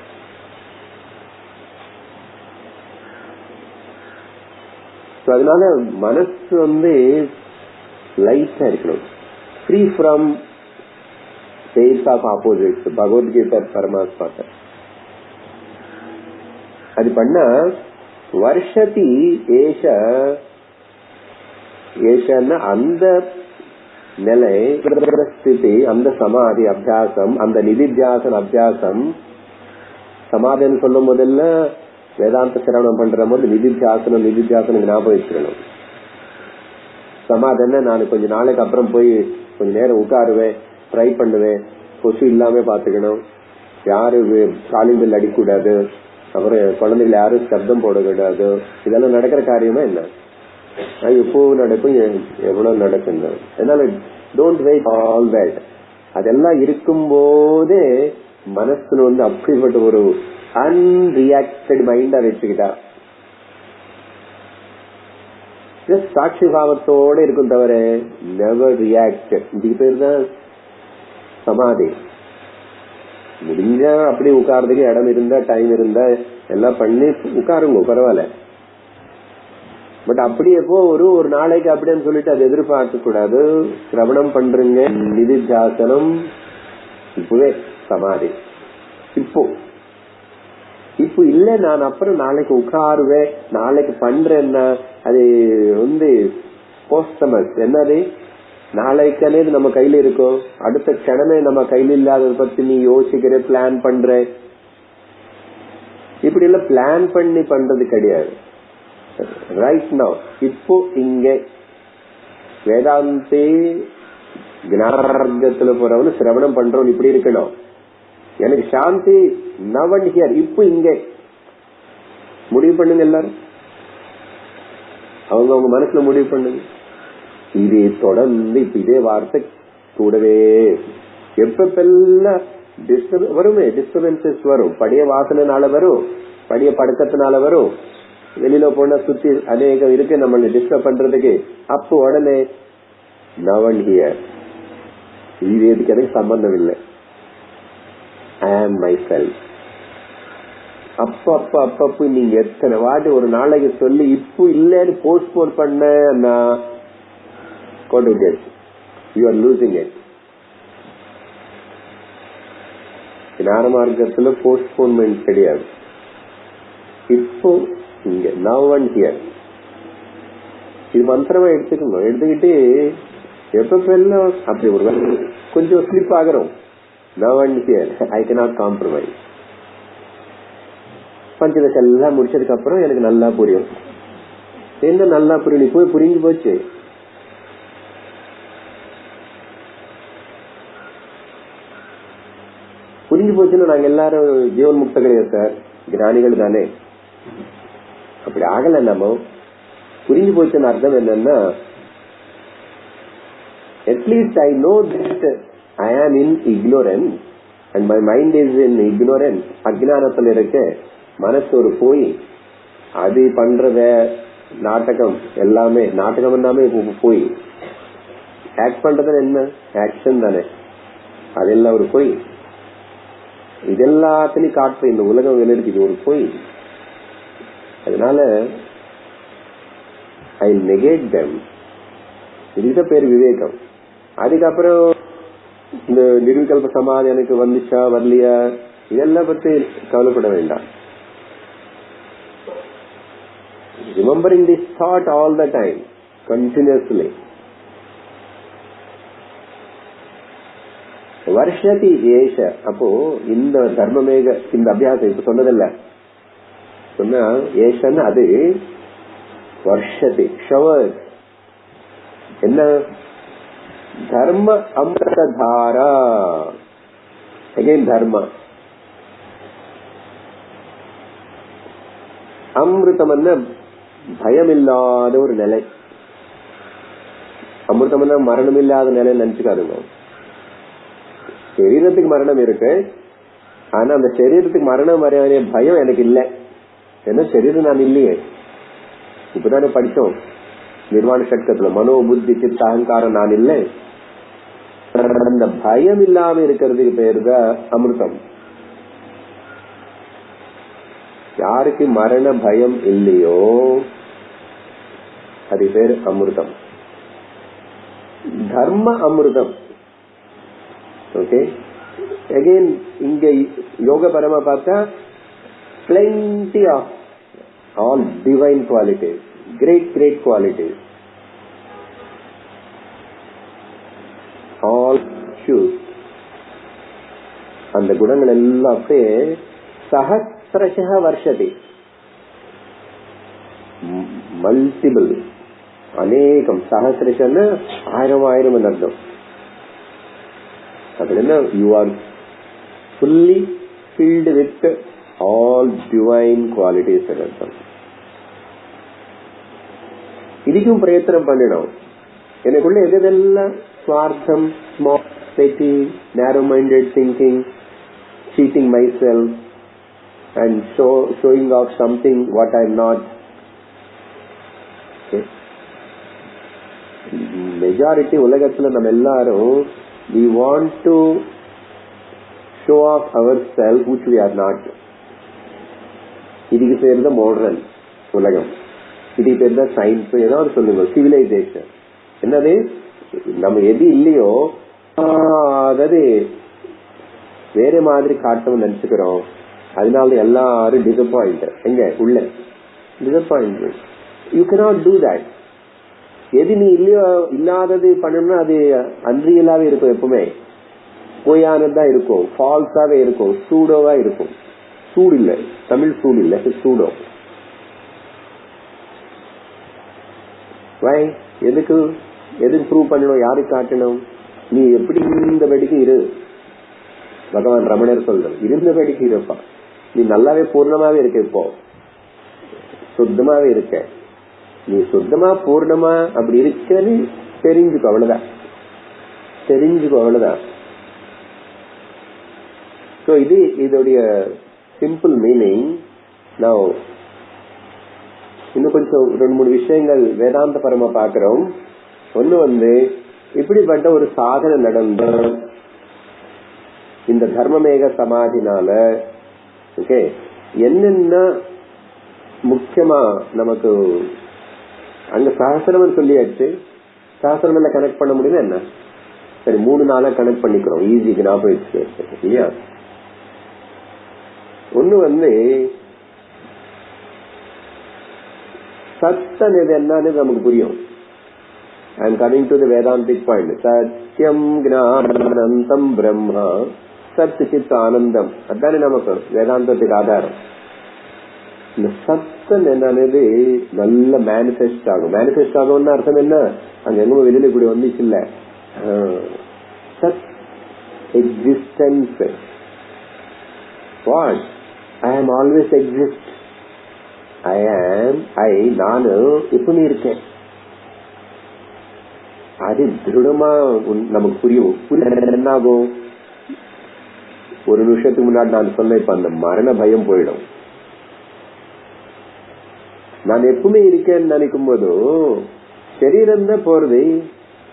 அதனால மனசு லைட்டா இருக்கணும், free from pairs of opposites. Bhagavad Gita பரமாத்மா அது பண்ண வருஷத்தி ஏஷன்னா அந்த நிலை, ஸ்திதி, அந்த சமாதி அபியாசம், அந்த நிதித்தியாசன அபியாசம். சமாதின்னு சொல்லும் போதெல்ல வேதாந்த சிரவணம் பண்ற போது நிதித்தியாசனம் ஞாபகம் வச்சுக்கணும். சமாதின்னு நான் கொஞ்ச நாளைக்கு அப்புறம் போய் கொஞ்ச நேரம் உட்காருவேன், ட்ரை பண்ணுவேன், கொசு இல்லாம பாத்துக்கணும், யாரு காலிங் பெல் அடிக்கூடாது, அப்புறம் குழந்தைகள் யாரும் சப்தம் போடக்கூடாது. இதெல்லாம் நடக்கிற காரியமா என்ன, எப்போ நடக்கும், எவ்வளவு நடக்கும். அதனால டோன்ட் வெயிட் ஆல் தட். அதெல்லாம் இருக்கும் போதே மனசுல அப்படிப்பட்ட ஒரு அன்ரியாக்டட் மைண்டா வச்சுக்கிட்டா சாட்சி பாவத்தோட இருக்கும், தவிர நெவர் ரியாக்ட். இதுக்கு பேர் தான் சமாதி. முடிஞ்சா அப்படி உட்கார்றதுக்கு இடம் இருந்தா, டைம் இருந்தா எல்லாம் பண்ணி உட்காருங்க, பரவாயில்ல. பட் அப்படி எப்போ ஒரு நாளைக்கு அப்படின்னு சொல்லிட்டு அதை எதிர்பார்க்க கூடாது. சிரவணம் பண்றீங்க, நிதித்தியாசனம், இப்பவே சமாதி. இப்போ இல்ல நான் அப்புறம் நாளைக்கு உட்காருவேன், நாளைக்கு பண்றேன்னா அது போஸ்டமஸ். என்னது, நாளைக்கனே நம்ம கையில இருக்கும், அடுத்த கிழமை நம்ம கையில இல்லாத பத்தி நீ யோசிக்கிற, பிளான் பண்ற. இப்படி எல்லாம் பிளான் பண்ணி பண்றது கிடையாது. ரைட் நவ், இப்போ இங்க வேதாந்தி ஞானத்துல போறவனு சிரவணம் பண்றவன் இப்படி இருக்கணும். எனக்கு சாந்தி நவ் அண்ட் ஹியர், இப்போ இங்க முடிவு பண்ணுங்க. எல்லாரும் அவங்க மனசுல முடிவு பண்ணுங்க. இதே தொடர்ந்து இப்ப இதே வார்த்தை கூடவே எப்பெல்லாம் வருமே, டிஸ்டர்பன்சஸ் வரும். பழைய வாசனைனால வரும், பழைய பழக்கத்தினால வரும், வெளியில போனா சுத்தி அநேகம் இருக்கு நம்ம டிஸ்டர்ப் பண்றதுக்கு. அப்போ உடனே நவ் அண்ட் ஹியர், இது எதுக்கு எனக்கு சம்பந்தம் இல்லை, ஐ ஆம் மை செல்ஃப். அப்பப்ப நீங்க எத்தனை வாட்டி ஒரு நாளைக்கு சொல்லி இப்போ இல்லன்னு போஸ்ட்போன் பண்ண you are losing it. ஞான மார்க்கத்துல போஸ்ட்போன்மெண்ட் கிடையாது. இப்போ இங்க now and here இது மந்திரமா எடுத்துக்கணும். எடுத்துக்கிட்டு எப்பெல்லாம் அப்படி ஒரு கொஞ்சம் ஸ்லிப் ஆகிறோம், now and here I cannot compromise. பஞ்சதச எல்லாம் முடிச்சதுக்கு அப்புறம் எனக்கு நல்லா புரியும். என்ன நல்லா புரியும், இப்போ புரிஞ்சு போச்சு. புரிஞ்சு போச்சுன்னா நாங்க எல்லாரும் ஜீவன் முக்த கிடையாது சார், ஞானிகள் தானே. அப்படி ஆகல. நம்ம புரிஞ்சு போச்சுன்னு அர்த்தம் என்னன்னா, at least I know that I am in ignorance. and my mind is in ignorance, அஜ்ஞானத்துல இருக்க மனசு ஒரு போய் அது பண்றத நாடகம் எல்லாமே போய் ஆக்ட் பண்றது என்ன ஆக்ஷன் தானே, அதெல்லாம் ஒரு போய். இதெல்லாத்திலையும் காட்டுற இந்த உலகம் இருக்கு, இது ஒரு போய். அதனால ஐ நெகேட் them. இதுக்கு பேர் விவேகம். அதுக்கப்புறம் இந்த நிர்விகல்ப சமாதி எனக்கு வந்துச்சா வரலையா இதெல்லாம் பத்தி கவலைப்பட வேண்டாம். Remembering this thought all the time, continuously. வருஷதி ஏஷ, அப்போ இந்த தர்மமேக இந்த அபியாசம் இப்ப சொன்னதில்ல, சொன்னா ஏஷன்னு அது வருஷதி ஷவர் என்ன தர்ம அமிர்ததாரா. அகைன் தர்ம அமிர்தம் பயம் இல்லாத ஒரு நிலை. அமிர்தம் மரணம் இல்லாத நிலை நினைச்சுக்காதுங்க. சரீரத்துக்கு மரணம் இருக்கு, ஆனா அந்த சரீரத்துக்கு மரணம் வர பயம் எனக்கு இல்லை. ஏன்னா சரீரம் நான் இல்லையே. இப்பதானே படிச்சோம் நிர்வாண சட்கத்துல, மனோ புத்தி சித்த அகங்காரம் நான் இல்லை. அந்த பயம் இல்லாம இருக்கிறதுக்கு பேரு தான் அமிர்தம். யாருக்கு மரண பயம் இல்லையோ அது பேரு அமிர்தம், தர்ம அமிர்தம். ஓகே, அகைன் இங்க யோக பரமா பார்த்தா plenty of all divine qualities, great qualities, all choose. அந்த குணங்கள் எல்லாம் அப்படியே சஹஸ்ரஷ வருஷதி, மல்டிபிள், அநேகம். சஹஸ்ரஷன்னு ஆயிரம் அர்த்தம். அதுல என்ன, you are fully filled with all divine qualities அர்த்தம். இதுக்கும் பிரயத்தனம் பண்ணிடும். எனக்குள்ள எதெல்லாம் சுவார்த்தம், small, petty, narrow-minded thinking, cheating myself and showing off something what I am not. Okay. Majority உலகத்துல நம்ம எல்லாரும் we want to show off ourselves which we are not. இதுக்கு பேர் தான் மாடர்ன் உலகம், இதுக்கு பேர் தான் சயின்ஸ், ஏதாவது சொல்லுங்க, சிவிலைசேஷன். என்னது, நம்ம எது இல்லையோ அதாவது வேற மாதிரி காட்டவும் நினைச்சுக்கிறோம். அதனால எல்லாரும் டிசப்பாயிண்ட். எங்க உள்ள disappointment. You cannot do that. எது நீ இல்லையோ இல்லாதது பண்ணணும்னா அது அன்ரியலாவே இருக்கும், எப்பவுமே பொய்யானதான் இருக்கும், ஃபால்ஸாவே இருக்கும், சூடோவா இருக்கும். சூடு இல்ல, தமிழ் சூடு இல்ல, சூடோ. வை எதுக்கு ப்ரூவ் பண்ணணும், யாருக்கு காட்டணும்? நீ எப்படி இருந்தபடிக்கு இரு. பகவான் ரமணர் சொல்ற, இருந்தபடிக்கு இருப்பா. நீ நல்லாவே பூர்ணமாவே இருக்க, இப்போ சுத்தமாவே இருக்க. நீ சுத்தமா பூர்ணமா அப்படி இருக்கன்னு தெரிஞ்சுக்கோ, அவ்வளவுதான். சோ இது இதோடைய சிம்பிள் மீனிங். நான் இன்னும் கொஞ்சம் 2-3 விஷயங்கள் வேதாந்த பரமா பாக்குறோம். ஒண்ணு இப்படிப்பட்ட ஒரு சாதனை நடந்த இந்த தர்மமேக சமாதினால ஓகே என்னென்ன முக்கியமா நமக்கு அங்க சஹஸ்ரம் சொல்லியாச்சு. சஹஸ்ரம் எல்லாம் கனெக்ட் பண்ண முடியுமா என்ன? சரி, 3 நாளா கனெக்ட் பண்ணிக்கிறோம், ஈஸிக்கு ஞாபகம் வச்சு இல்லையா. ஒண்ணு சத்தம் எது என்னன்னு நமக்கு புரியும். I am coming to the Vedantic point. Satyam Gnanantam Brahma Sat Chit Anandam. அதானே நமக்கு வேதாந்தத்துக்கு ஆதாரம். இந்த சத்தம் என்னது நல்ல மேனிஃபெஸ்ட் ஆகும். மேனிஃபெஸ்ட் ஆகும்னு அர்த்தம் என்ன? அங்க எங்க வெளியில இப்படி வந்துச்சு இல்ல, சத் existence. What I am always exist. நானு எப்படி இருக்கேன் அது திருடமா நமக்கு புரியும். என்னாகும், ஒரு நிமிஷத்துக்கு முன்னாடி நான் சொன்ன இப்ப அந்த மரண பயம் போயிடும். நான் எப்பவுமே இருக்கேன்னு நினைக்கும் போதும் சரீரம் தான் போறது.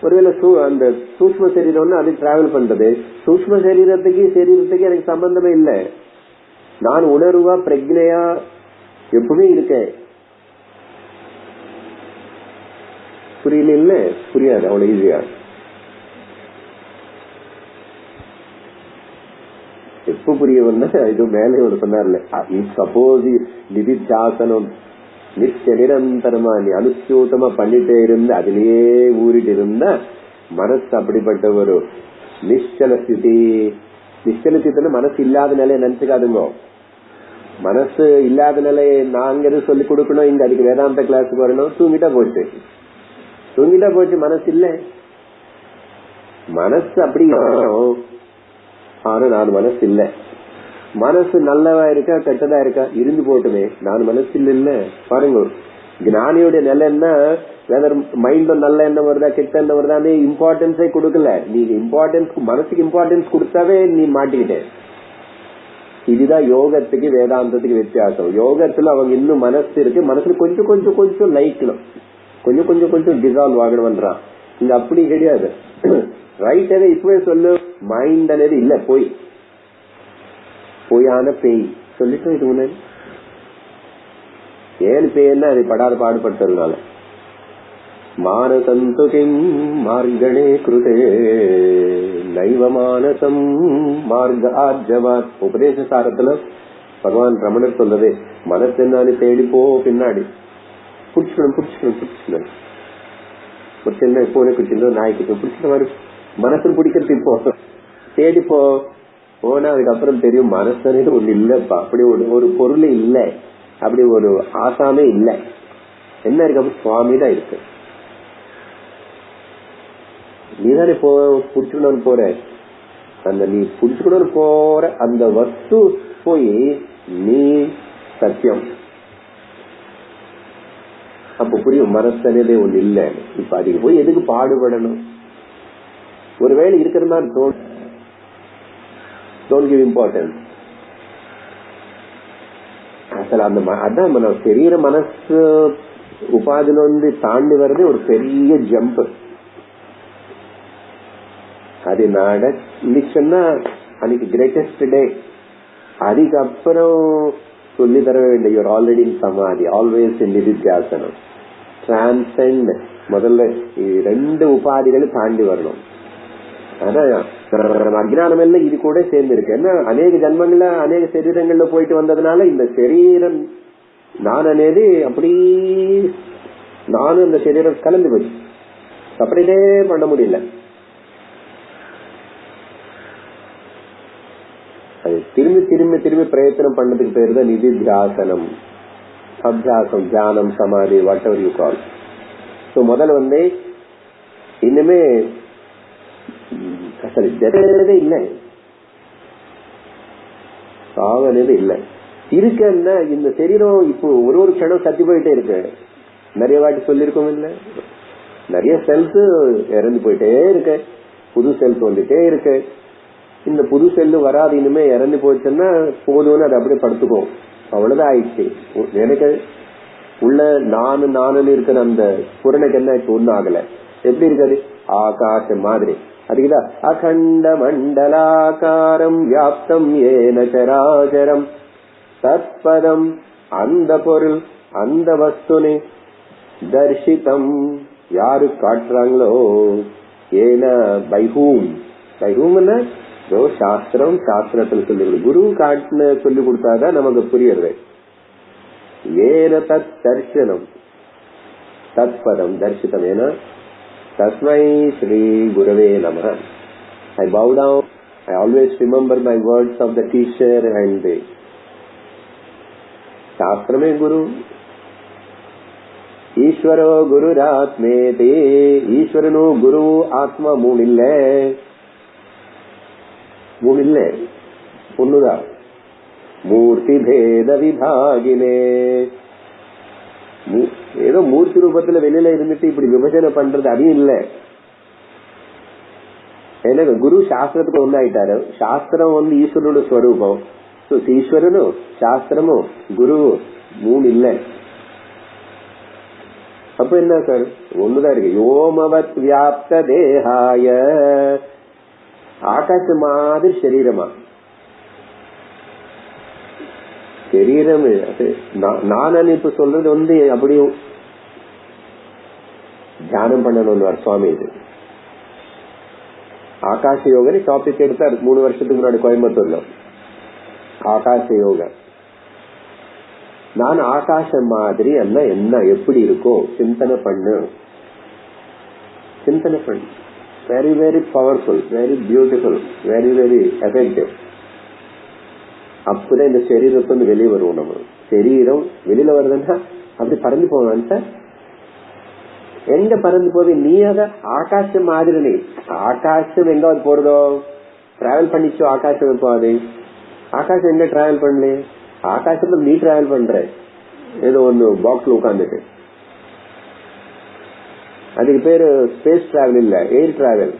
ஒருவேளை அந்த சூக்ம சரீரம் அது டிராவல் பண்றது. சூக்ம சரீரத்துக்கு எனக்கு சம்பந்தமே இல்லை. நான் உணர்வா பிரக்னையா எப்பவுமே இருக்கேன். புரியல? இல்ல புரியாது அவ்வளவு ஈஸியா. எப்ப புரிய வந்தா இது மேலே ஒரு சொன்னார்ல, சப்போஸ் நிதித்தியாசனம் நிரந்தரமா நீ அனுசூத்தமா பண்ணிட்டே இருந்து அதிலேயே ஊறிட்டு இருந்தா மனசு அப்படிப்பட்ட ஒரு நிச்சல ஸ்திதி. நிச்சல ஸ்திதினா மனசு இல்லாத நிலையை நினைச்சுக்காதுங்க. மனசு இல்லாத நிலையை நாங்க சொல்லி கொடுக்கணும், இங்க அதுக்கு வேதாந்த கிளாஸுக்கு வரணும். தூங்கிட்டா போச்சு மனசு இல்ல. மனசு அப்படி ஆனா நான் மனசு இல்ல. மனசு நல்லவா இருக்கா கெட்டதா இருக்கா இருந்து போட்டுமே, நான் மனசு இல்ல. பாருங்க, ஞானியோட நிலைன்னா மைண்ட் நல்ல எண்ணம் வருதா கெட்ட எண்ணம் வருதா இம்பார்ட்டன்ஸே கொடுக்கல. நீங்க மனசுக்கு இம்பார்ட்டன்ஸ் கொடுத்தாவே நீ மாட்டிக்கிட்டே. இதுதான் யோகத்துக்கு வேதாந்தத்துக்கு வித்தியாசம். யோகத்துல அவங்க இன்னும் மனசு இருக்கு, மனசுல கொஞ்சம் கொஞ்சம் கொஞ்சம் லைக்கணும், கொஞ்சம் கொஞ்சம் கொஞ்சம் டிசால்வ் ஆகணும்ன்றான். இங்க அப்படி கிடையாது. ரைட் அதை இப்பவே சொல்லு, மைண்ட் అనేది இல்ல, போயான பேய் சொல்லிட்டு இது முன்னாடி. ஏன் பேய்னா அதை படாத பாடுபட்டதுனால. மானசந்து கிம் மார்கணே கிருதே நைவ மானசம் மார்க ஆஜவாத். உபதேச சாரத்துல பகவான் ரமணர் சொல்றதே, மனசு என்னன்னு தேடிப்போ பின்னாடி புடிச்சுக்கணும். ஒரு சின்ன பூனை குடிச்சிருந்தோம், நாய்க்கு பிடிச்சிட்டு வரும். மனசு பிடிக்கிறது இப்போ தேடிப்போ போனா அதுக்கப்புறம் தெரியும் மனசனே ஒண்ணு இல்லப்பா. அப்படி ஒரு பொருள் இல்ல, அப்படி ஒரு ஆசாமே இல்ல. என்ன இருக்கு? அப்படி சுவாமி தான் இருக்கு. நீதானே புடிச்சுக்கணும்னு போற. அந்த நீ புடிச்சுக்கணும்னு போற அந்த வஸ்து போய் நீ சத்தியம். அப்ப புரியும் மனசனே ஒண்ணு இல்ல. இப்ப அதுக்கு போய் எதுக்கு பாடுபடணும்? ஒருவேளை இருக்கிற மாதிரி don't give importance. அசல் அந்த அதான் சரீர மனசு உபாதில தாண்டி வர்றது ஒரு பெரிய ஜம்ப். அது நடந்துச்சுன்னா அன்னைக்கு கிரேட்டஸ்ட் டே. அதுக்கப்புறம் சொல்லி தர வேண்டிய யூர் ஆல்ரெடி இன் சமாதி, ஆல்வேஸ் இன் நிதித்தியாசனம், டிரான்சென்ட். முதல்ல ரெண்டு உபாதிகளை தாண்டி வரணும். அதான் அஜ்ஞானம் எல்லாம் இது கூட சேர்ந்து இருக்கு. ஏன்னா அநேக ஜன்மங்கள்ல அநேக சரீரங்கள்ல போயிட்டு வந்ததுனால இந்த சரீரம் நான் అనేది அப்படி நானும் இந்த சரீரம் கலந்து போச்சு. அப்படியே பண்ண முடியல. அது திரும்பி திரும்பி திரும்பி பிரயத்தனம் பண்ணதுக்கு பேரு தான் நிதித்தியாசனம், அபியாசம், தியானம், சமாதி, what ever you call. So முதல்ல இன்னுமே ஜெகதே இல்ல, சாவனதே இல்ல. இருக்குன்னா இந்த சரீரம் இப்போ ஒரு க்ஷணம் சத்தி போயிட்டே இருக்கு. நிறைய வாட்டி சொல்லிருக்கோம் இல்ல, நிறைய செல்ஸ் இறந்து போயிட்டே இருக்கு, புது செல்ஸ் வந்துட்டே இருக்கு. இந்த புது செல்லு வராது, இனிமே இறந்து போச்சுன்னா போதும்னு அது அப்படியே படுத்துக்கும். அவ்வளவுதான் ஆயிடுச்சு. எனக்கு உள்ள நானு இருக்கிற அந்த புறனுக்கு என்ன ஒன்னும் ஆகல. எப்படி இருக்காது? ஆகாசம் மாதிரி. அதுக்குதான் அகண்ட மண்டலாக்காரம் வியாப்தம் ஏன சராச்சரம் தத்பதம். அந்த பொருள் அந்த வஸ்துனே தர்ஷிதம் யாரு காட்டுறாங்களோ, ஏன பைஹூம். பைஹூம்னா சாஸ்திரம், சாஸ்திரத்துல சொல்லி குரு காட்டுன சொல்லி கொடுத்தாதான் நமக்கு புரியுறது. ஏன தத் தர்ஷனம் தத்பதம் தர்ஷிதம். ஏன்னா தஸ்மை ஸ்ரீ குரவே நமஹ. I bow down. I always remember my words of the teacher and ಶಾಸ್ತ್ರಮೇ ಗುರು. ಈಶ್ವರೋ ಗುರುರಾತ್ಮೇತಿ. ಈಶ್ವರನು ಗುರು ಆತ್ಮ ಮೂಣಿல்லை. ஒண்ணுதான். மூர்த்தி பேத விபாகினே. ஏதோ மூர்த்தி ரூபத்துல வெளியில இருந்துட்டு இப்படி விபஜனை பண்றது அது இல்ல. ஏன்னா குரு சாஸ்திரத்துக்கு ஒன்னாயிட்டாரு. சாஸ்திரம் ஈஸ்வரோட ஸ்வரூபம். ஈஸ்வரனும் சாஸ்திரமும் குருவும் மூணு இல்ல. அப்ப என்ன சார்? ஒண்ணுதான் இருக்கு. யோமவத் வியாப்த தேகாய, ஆகாச மாதிரி சரீரமா? சரீரம் நான் இப்ப சொல்றது அப்படியும் தியானம் பண்ணணும் சுவாமி. இது ஆகாச யோகன்னு டாபிக் எடுத்தார் 3 வருஷத்துக்கு முன்னாடி கோயம்புத்தூர்ல. ஆகாச யோகா. நான் ஆகாசம் மாதிரி என்ன எப்படி இருக்கும் சிந்தனை பண்ணு. சிந்தனை பண்ணு. Very very powerful, very beautiful, very very effective. அப்பதான் இந்த சரீரத்தை வெளியே வருவோம். நம்ம சரீரம் வெளியில வருதுன்னா அப்படி பறந்து போவான் சார். எங்க பறந்து போகுது? நீ அத ஆகாசம் மாதிரி. நீ ஆகாசம் எங்க போறதோ டிராவல் பண்ணிச்சோ. ஆகாசம் போகாது. ஆகாசம் எங்க டிராவல் பண்ணல? ஆகாசத்துல நீ டிராவல் பண்ற. ஏதோ ஒண்ணு பாக்ஸ்ல உட்காந்துட்டு. அதுக்கு பேரு ஸ்பேஸ் டிராவல் இல்ல, ஏர் டிராவல்.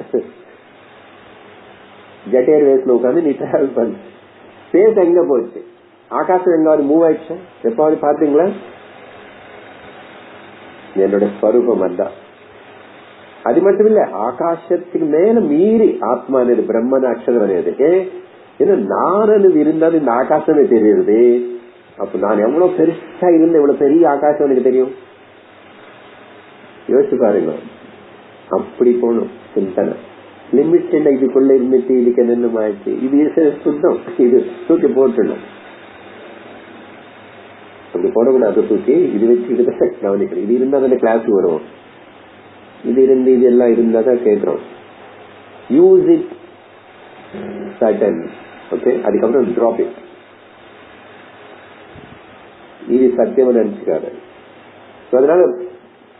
ஜெட் ஏர்வேஸ்ல உட்காந்து நீ டிராவல் பண்ண. ஸ்பேஸ் எங்க போச்சு? ஆகாசம் எங்காவது மூவ் ஆயிடுச்சு எப்பாவது பாத்தீங்களா? என்னோட ஸ்வரூபம் அதான். அது மட்டும் இல்ல, ஆகாசத்துக்கு மேல மீறி ஆத்மா பிரம்மன் அக்ஷரம் అనేది. ஏன்னா நான் இருந்தாலும் இந்த ஆகாசமே தெரியுது. அப்ப நான் எவ்வளவு பெருசா இருந்த எவ்வளவு பெரிய ஆகாசம் எனக்கு தெரியும். யோசிச்சு பாருங்க. அப்படி போகணும் சிந்தனை. லிமிட் என்ன? இதுக்குள்ள இருந்துட்டு இதுக்கு என்னென்ன ஆயிடுச்சு. இது சுத்தம். இது தூக்கி போட்டுடணும். அப்படி போடக்கூடாது. தூக்கி இது வச்சு கவனிக்கணும். இது இருந்தா தானே கிளாஸ் வரும். இது இருந்து இது எல்லாம் இருந்தா தான் கேட்கிறோம். Use it certain. ஓகே, அதுக்கப்புறம் டிராப் இட். இது சத்தியம் நினைச்சுக்காரு. அதனால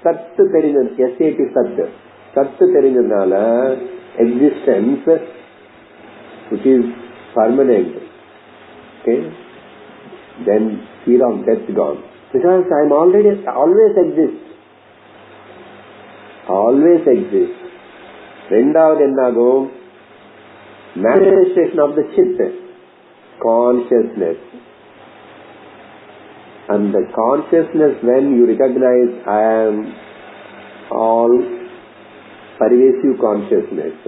சத்து தெரிஞ்சது, எஸ்ஏடி சத்து. சத்து தெரிஞ்சதுனால existence which is permanent. Okay, then fear of death gone, because I am already always exist. ரெண்டாவது என்னாகும்? manifestation of the chit, consciousness. And the consciousness, when you recognize I am all pervasive consciousness.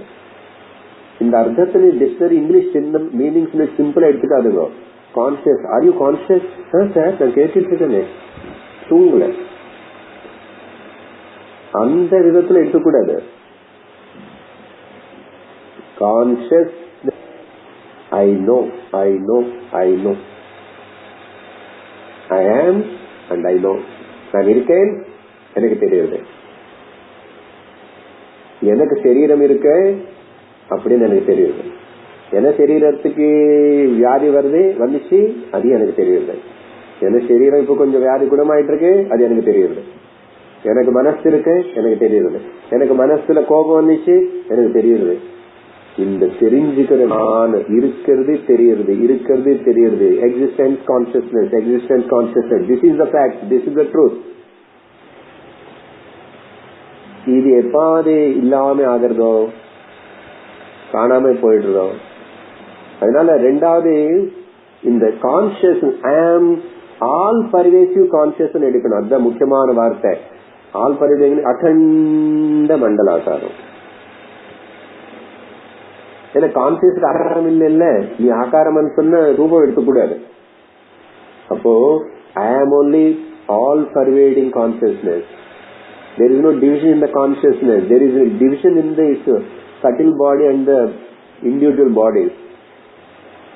இந்த அர்த்தத்துல dictionary English meanings சிம்பிளா எடுத்துக்காதுங்க. Conscious, are you conscious? Sir நான் கேட்டுட்டு இருக்கேனே, தூங்கல. அந்த விதத்துல எடுக்கக்கூடாது. Conscious, I know, I know, I know, I am and I know. நான் இருக்கேன், எனக்கு தெரியுது. எனக்கு சரீரம் இருக்கு அப்படின்னு எனக்கு தெரியுது. என்ன சரீரத்துக்கு வியாதி வந்துச்சு அது எனக்கு தெரியுது. என்ன சரீரம் இப்ப கொஞ்சம் வியாதி குணமாயிட்டு இருக்கு அது எனக்கு தெரியுது. எனக்கு மனசு இருக்கு எனக்கு தெரியுது. எனக்கு மனசுல கோபம் வந்துச்சு எனக்கு தெரியுது. இந்த தெரிஞ்சுக்கிற நான் இருக்கிறது தெரியுது, இருக்கிறது தெரியுது. Existence consciousness, existence consciousness. This is the fact, this is the truth. இது எப்பாவது இல்லாம ஆகிறதோ, காணாம போயிடுறதோ. அதனால ரெண்டாவது இந்த கான்சியஸ், ஆம் ஆல் பர்வேசிவ் கான்சியஸ் எடுக்கணும். அதுதான் முக்கியமான வார்த்தை. ஆல் பர்வேசிவ், அகண்ட மண்டலாசாரம். ஏன்னா கான்சியஸ் ஆகாரம் இல்ல, நீ ஆகாரம் சொன்ன ரூபம் எடுக்கக்கூடாது. அப்போ ஐ ஆம் only all pervading consciousness. There is no division in the consciousness. There is a division in the subtle body and the individual bodies.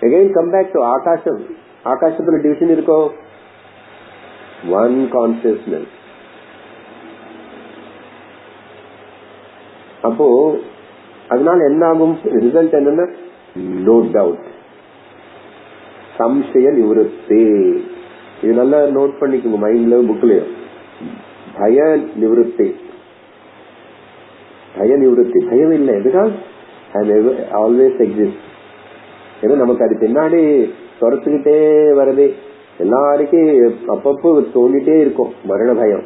Again come back to Akasham. Akashathula division irukko, one consciousness. அப்போ அதனால என்ன ஆகும்? Result என்னன்னா no doubt, சம்சய நிவர்த்தி. இது நல்லா note பண்ணிக்கோங்க மைண்ட்ல, புக்லயும். பய நிவர்த்தி, பய நிவர்த்தி, பயம் இல்லை. Because I always exist. ஏன்னா நமக்கு அது பின்னாடி துரத்துக்கிட்டே வருது. எல்லாருக்கும் அப்பப்போ தோண்டிட்டே இருக்கும் மரண பயம்.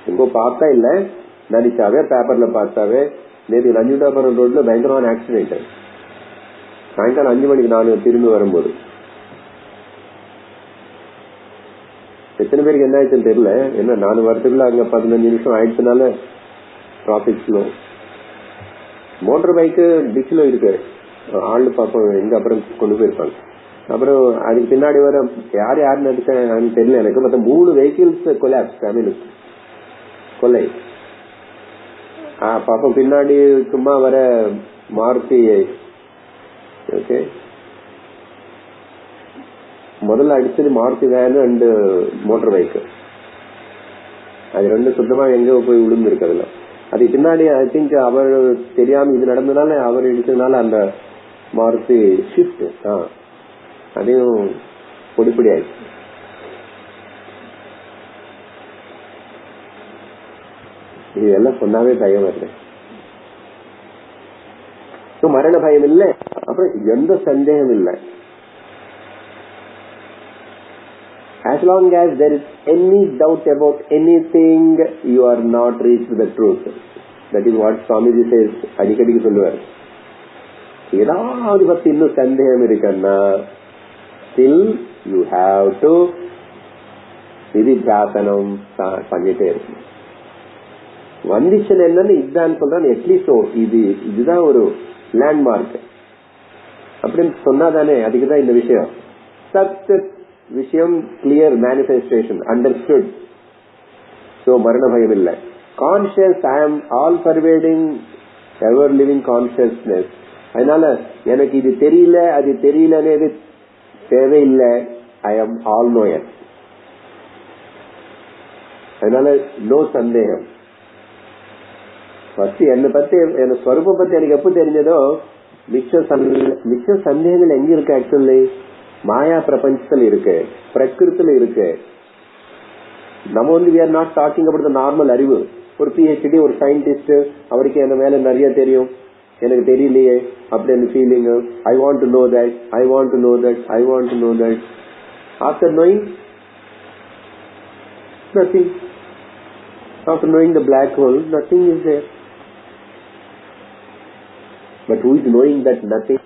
எங்கோ பார்த்தா இல்ல, நினைச்சாவே பேப்பர்ல பார்த்தாவே நேற்று நஞ்சுண்டாபுரம் ரோட்ல பயங்கரமான ஆக்சிடென்ட். சாயங்காலம் 5 மணிக்கு நான் திரும்பி வரும்போது எத்தனை பேருக்கு என்ன ஆயிடுச்சுன்னு தெரியல. என்ன 4 வரத்துக்குள்ள அங்க 15 நிமிஷம் ஆயிடுச்சுனால டிராபிக் ஸ்லோ. மோட்டர் பைக்கு டிச்சில இருக்கு, ஆளு பார்ப்போம் எங்க அப்புறம் கொண்டு போயிருப்பாங்க. அப்புறம் அதுக்கு பின்னாடி வர யார் நடிச்சான்னு தெரியல எனக்கு. மற்ற 3 வெஹிக்கிள்ஸ் கொலாப்ஸ், கொலை. பாப்போம் பின்னாடி சும்மா வர மாருதி. ஓகே, முதல்ல அடிச்சது Maruti van and motor bike. அது 2 சுத்தமா எங்க போய் விழுந்து இருக்கு. அதுல அதுக்கு பின்னாடி ஐ திங்க் அவர் தெரியாம இது நடந்ததுனால அவர் இடிச்சதுனால அந்த மாருதி ஷிஃப்ட் அதையும் பொடிப்படி ஆயிடுச்சு. இது எல்லாம் சொன்னாவே பயம் வருது. மரண பயம் இல்லை, அப்புறம் எந்த சந்தேகம் இல்லை. As long as there is any doubt about anything, you are not reached the truth. That is what Swamiji says. அடிக்கடிக்கு சொல்லுவார், ஏதாவது பத்தி இன்னும் சந்தேகம் இருக்குன்னா still you have to நிதித்தியாசனம் பண்ணிட்டே இருக்கு. வந்துச்சு என்னன்னு இதுதான் சொல்றான். அட்லீஸ்ட் இதுதான் ஒரு லேண்ட்மார்க் அப்படின்னு சொன்னாதானே. அதுக்குதான் இந்த விஷயம் சத் விஷயம் கிளியர் மேனிஃபெஸ்டேஷன் அண்டர்ஸ்டுட். சோ மரண பயம் இல்லை. கான்சியஸ், ஐ ஆம் ஆல் பர்வேடிங் எவர் லிவிங் கான்சியஸ்னஸ். அதனால எனக்கு இது தெரியல அது தெரியலன்னு தேவையில்லை. ஐ ஆம் ஆல் நோயர். அதனால நோ சந்தேகம். ஃபர்ஸ்ட் என்னை பத்தி, என் ஸ்வரூபம் பத்தி எனக்கு எப்ப தெரிஞ்சதோ மிச்ச சந்தேகங்கள் எங்க இருக்கு? ஆக்சுவலி மாயா பிரபஞ்சத்துல இருக்கு, பிரகிருத்துல இருக்கு. நம்ம we are not talking about the normal அறிவு. ஒரு PhD, ஒரு சயின்டிஸ்ட், அவருக்கு என்ன மேல நிறைய தெரியும், எனக்கு தெரியலையே அப்படின்னு feeling. I want to know that, I want to know that, I want to know that. After knowing nothing. After knowing the black hole, nothing is there. But who is knowing that nothing?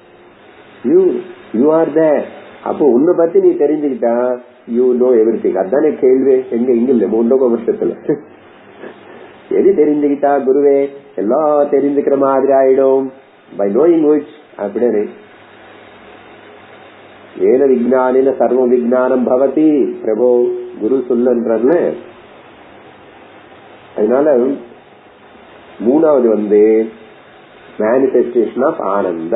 You are there. அப்போ உன்னை பத்தி நீ தெரிஞ்சுக்கிட்டா you know everything. அதானே கேள்வி. எங்க இங்க இல்ல முண்டோக வருஷத்துல எது தெரிஞ்சுக்கிட்டா குருவே எல்லாம் தெரிஞ்சுக்கிற மாதிரி ஆயிடும். பை நோயிங் விச் அப்படின்னு ஏன விஜ்ஞானின சர்வ விஜ்ஞானம் பவதி பிரபோ குரு சொல்லன்றதுல. அதனால மூணாவது மேனிஃபெஸ்டேஷன் ஆஃப் ஆனந்த.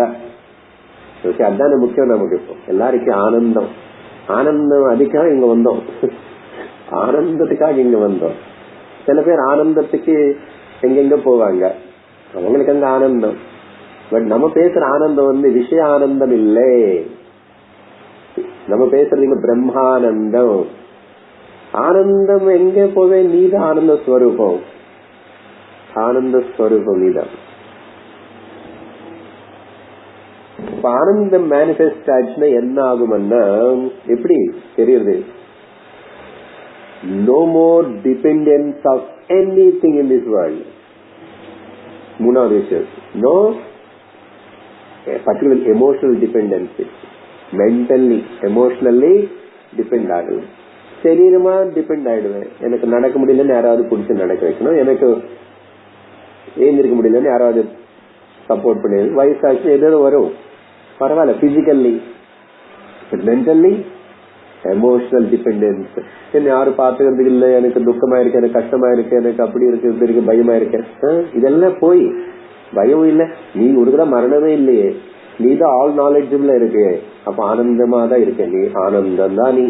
அதான முக்கியம் நமக்கு. இப்போ எல்லாருக்கும் ஆனந்தம். ஆனந்தம் அதுக்காக இங்க வந்தோம், ஆனந்தத்துக்காக இங்க வந்தோம். சில பேர் ஆனந்தத்துக்கு எங்கெங்க போவாங்க, அவங்களுக்கு அங்க ஆனந்தம். பட் நம்ம பேசுற ஆனந்தம் விஷய ஆனந்தம் இல்லை. நம்ம பேசுறது பிரம்மானந்தம். ஆனந்தம் எங்க போவே? நீதான் ஆனந்த ஸ்வரூபம். ஆனந்த ஸ்வரூபம் நீதான். ஆனந்தம் மேனிஃபெஸ்ட் ஆச்சுன்னா என்ன ஆகும்னா எப்படி தெரியுது? No more dependence of anything in this world. மூணாவது விஷயம், no particular emotional dependency. Mentally emotionally depend ஆகல. சரீரமா டிபெண்ட் ஆயிடுவேன். எனக்கு நடக்க முடியலன்னு யாராவது பிடிச்சி நடக்க வைக்கணும், எனக்கு ஏந்திருக்க முடியலன்னு யாராவது சப்போர்ட் பண்ணி, வயசாச்சு ஏதோ வரும் பரவாயில்ல. Physically, mentally emotional dependence. என்ன யாரும் பாத்துக்கிறதுக்கு இல்ல, எனக்கு துக்கமா இருக்கு, எனக்கு கஷ்டமா இருக்கு, எனக்கு அப்படி இருக்கு, இப்படி இருக்கு, பயமா இருக்கு. இதெல்லாம் போய் பயம் இல்ல. நீ ஒருத்தர மரணமே இல்லையே, நீ தான் ஆல் நாலேஜபிள் இருக்கு. அப்ப ஆனந்தமா தான் இருக்க. நீ ஆனந்தம் தான். நீ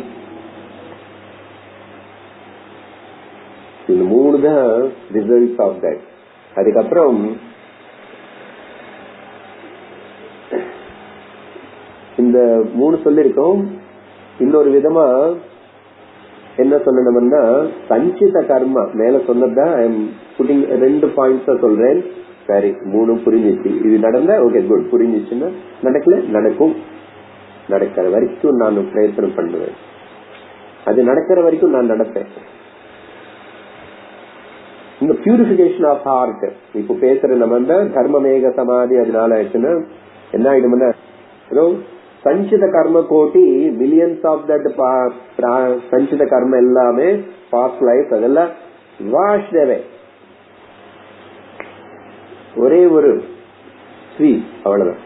இந்த 3 தான் ரிசல்ட்ஸ் ஆஃப் தட். அதுக்கப்புறம் இந்த 3 சொல்லிருக்கோம். இன்னொரு விதமா என்ன சொல்லணும்னா சஞ்சித கர்மா மேல சொன்னதான் 2 பாயிண்ட்ஸ் சொல்றேன். சரி, 3 புரிஞ்சிச்சு. இது நடந்தா ஓகே குட், புரிஞ்சிச்சுன்னா நடக்கல நடக்கும். நடக்கிற வரைக்கும் நான் பிரயத்தனம் பண்ணுவேன். அது நடக்கிற வரைக்கும் நான் நடப்பேன். இந்த பியூரிபிகேஷன் ஆஃப் ஹார்ட். இப்ப பேசுற நம்ம தர்மமேக சமாதி அதனால ஆச்சுன்னா என்ன ஆயிடும்னா, சஞ்சித கர்ம கோட்டி மில்லியன்ஸ் ஆஃப் தட் சஞ்சித கர்ம எல்லாமே பாஸ்ட் லைஃப் அதெல்லாம் வாஷ்ட் அவே. ஒரே ஒரு ஸ்ரீ அவ்வளவுதான்.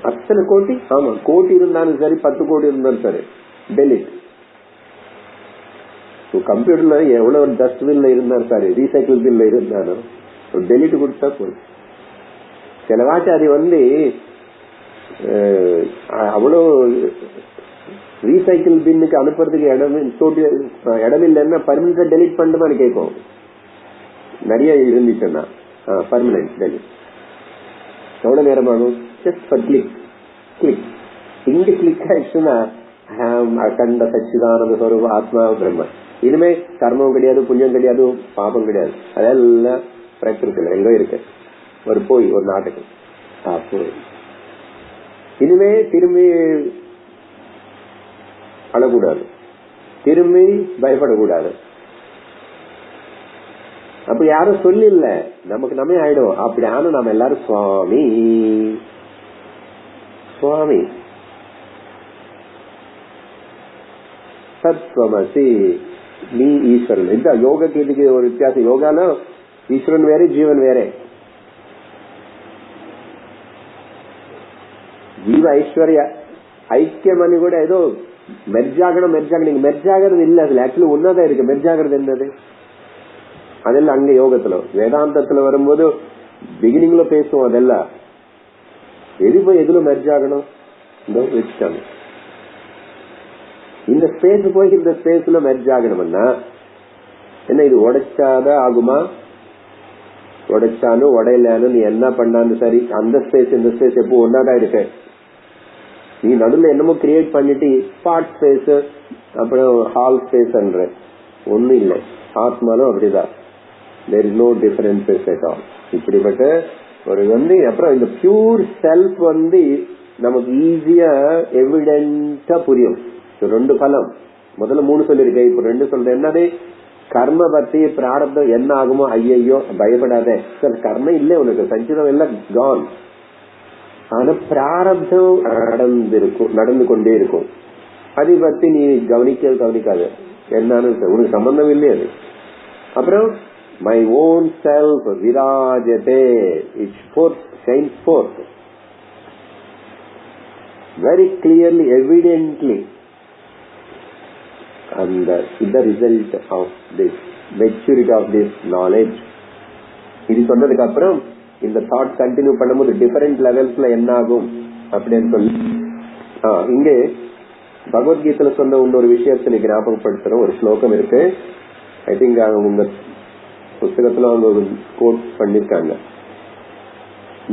அத்தனை கோட்டி, ஆமா கோட்டி இருந்தாலும் சரி 10 கோடி இருந்தாலும் சரி டெலிட். கம்ப்யூட்டர்ல எவ்வளவு டஸ்ட் பின்ல இருந்தாலும் சரி ரீசைக்கிள் பின்ல இருந்தாலும் டெலிட் கொடுத்தா போதும். சிலவாச்சு அது அவ்வளவு ரீசைக்கிள் பின்னுக்கு அனுப்புறதுக்கு இடம் இல்லைன்னா பர்மனண்டா டெலிட் பண்ணுமான்னு கேட்கும். நிறைய இருந்துச்சுன்னா பர்மனன்ட் டெலிட். எவ்வளவு நேரம் ஆகும்? Just for click click. இங்க கிளிக் ஆயிடுச்சுன்னா அகண்ட சச்சிதானந்த ஸ்வரூப ஆத்மா பிரம்ம. இனிமே கர்மம் கிடையாது, புண்ணியம் கிடையாது, பாபம் கிடையாது. அதெல்லாம் பிரகிருத்துல எங்க இருக்கு. ஒரு போய் ஒரு நாட்டுக்கு இனிமே திரும்பி அழக்கூடாது, திரும்பி பயப்படக்கூடாது. அப்படி யாரும் சொல்லில்ல, நமக்கு நம்ம ஆயிடும். அப்படி ஆனா நம்ம எல்லாரும் சுவாமி சுவாமி சத்வமசி நீ ஈஸ்வரன். இந்த யோகக்கு இதுக்கு ஒரு வித்தியாசம். யோகால ஈஸ்வரன் வேற ஜீவன் வேற. ஜீவ ஐஸ்வர்ய ஐக்கியம் అని கூட ஏதோ மெர்ஜாகணும் நீங்க மெர்ஜாகிறது இல்ல, அதுல ஆக்சுவலி ஒன்னாதான் இருக்கு. மெர்ஜாகிறது என்னது? அதெல்லாம் அங்க யோகத்துல வேதாந்தத்துல வரும்போது பிகினிங்ல பேசுவோம். அதெல்லாம் எது போய் எதுல மெர்ஜாகணும் வச்சுட்டாங்க. இந்த ஸ்பேஸ் போய் இந்த ஸ்பேஸ்ல மெர்ஜாகணும்னா என்ன, இது உடைச்சாதான் ஆகுமா? உடைச்சாலும் உடையலான்னு நீ என்ன பண்ணாலும் சரி, அந்த ஸ்பேஸ் இந்த ஸ்பேஸ் எப்போ ஒன்னாதான் இருக்கு. நீ நடுவில் என்னமோ கிரியேட் பண்ணிட்டு ஸ்பாட் ஸ்பேஸ் அப்புறம் ஹால் ஸ்பேஸ் ஒண்ணு இல்லை. ஆத்மாலும் அப்படிதான். there is no differences at all. இப்படிப்பட்ட ஒரு அப்புறம் இந்த பியூர் செல்ஃப் நமக்கு ஈஸியா எவிடென்டா புரியும். 2 பலம் முதல்ல 3 சொல்லிருக்கேன், இப்ப 2 சொல்றேன். என்னது? கர்ம பத்தி பிராரப்தம் என்ன ஆகுமோ ஐயோ பயப்படாத, சார் கர்ம இல்ல உனக்கு, சஞ்சிதம் எல்லாம் கான். ஆனா பிராரப்தம் நடந்து கொண்டே இருக்கும். அதை பத்தி நீ கவனிக்காது, என்னன்னு உனக்கு சம்பந்தம் இல்லையே அது. அப்புறம் my own self virajate, it shines forth very clearly, evidently, and is the result of this maturity of this knowledge. இது சொன்னதுக்கு அப்புறம் இந்த தாட் கண்டினியூ பண்ணும்போது டிஃபரெண்ட் லெவல்ஸ்ல என்ன ஆகும் அப்படின்னு சொல்லி இங்கே பகவத்கீதையில சொன்ன இன்னொரு விஷயத்தை ஞாபகப்படுத்துற ஒரு ஸ்லோகம் இருக்கு. ஐ திங்க் உங்க புத்தகத்துல அவங்க ஒரு கோட் பண்ணிருக்காங்க.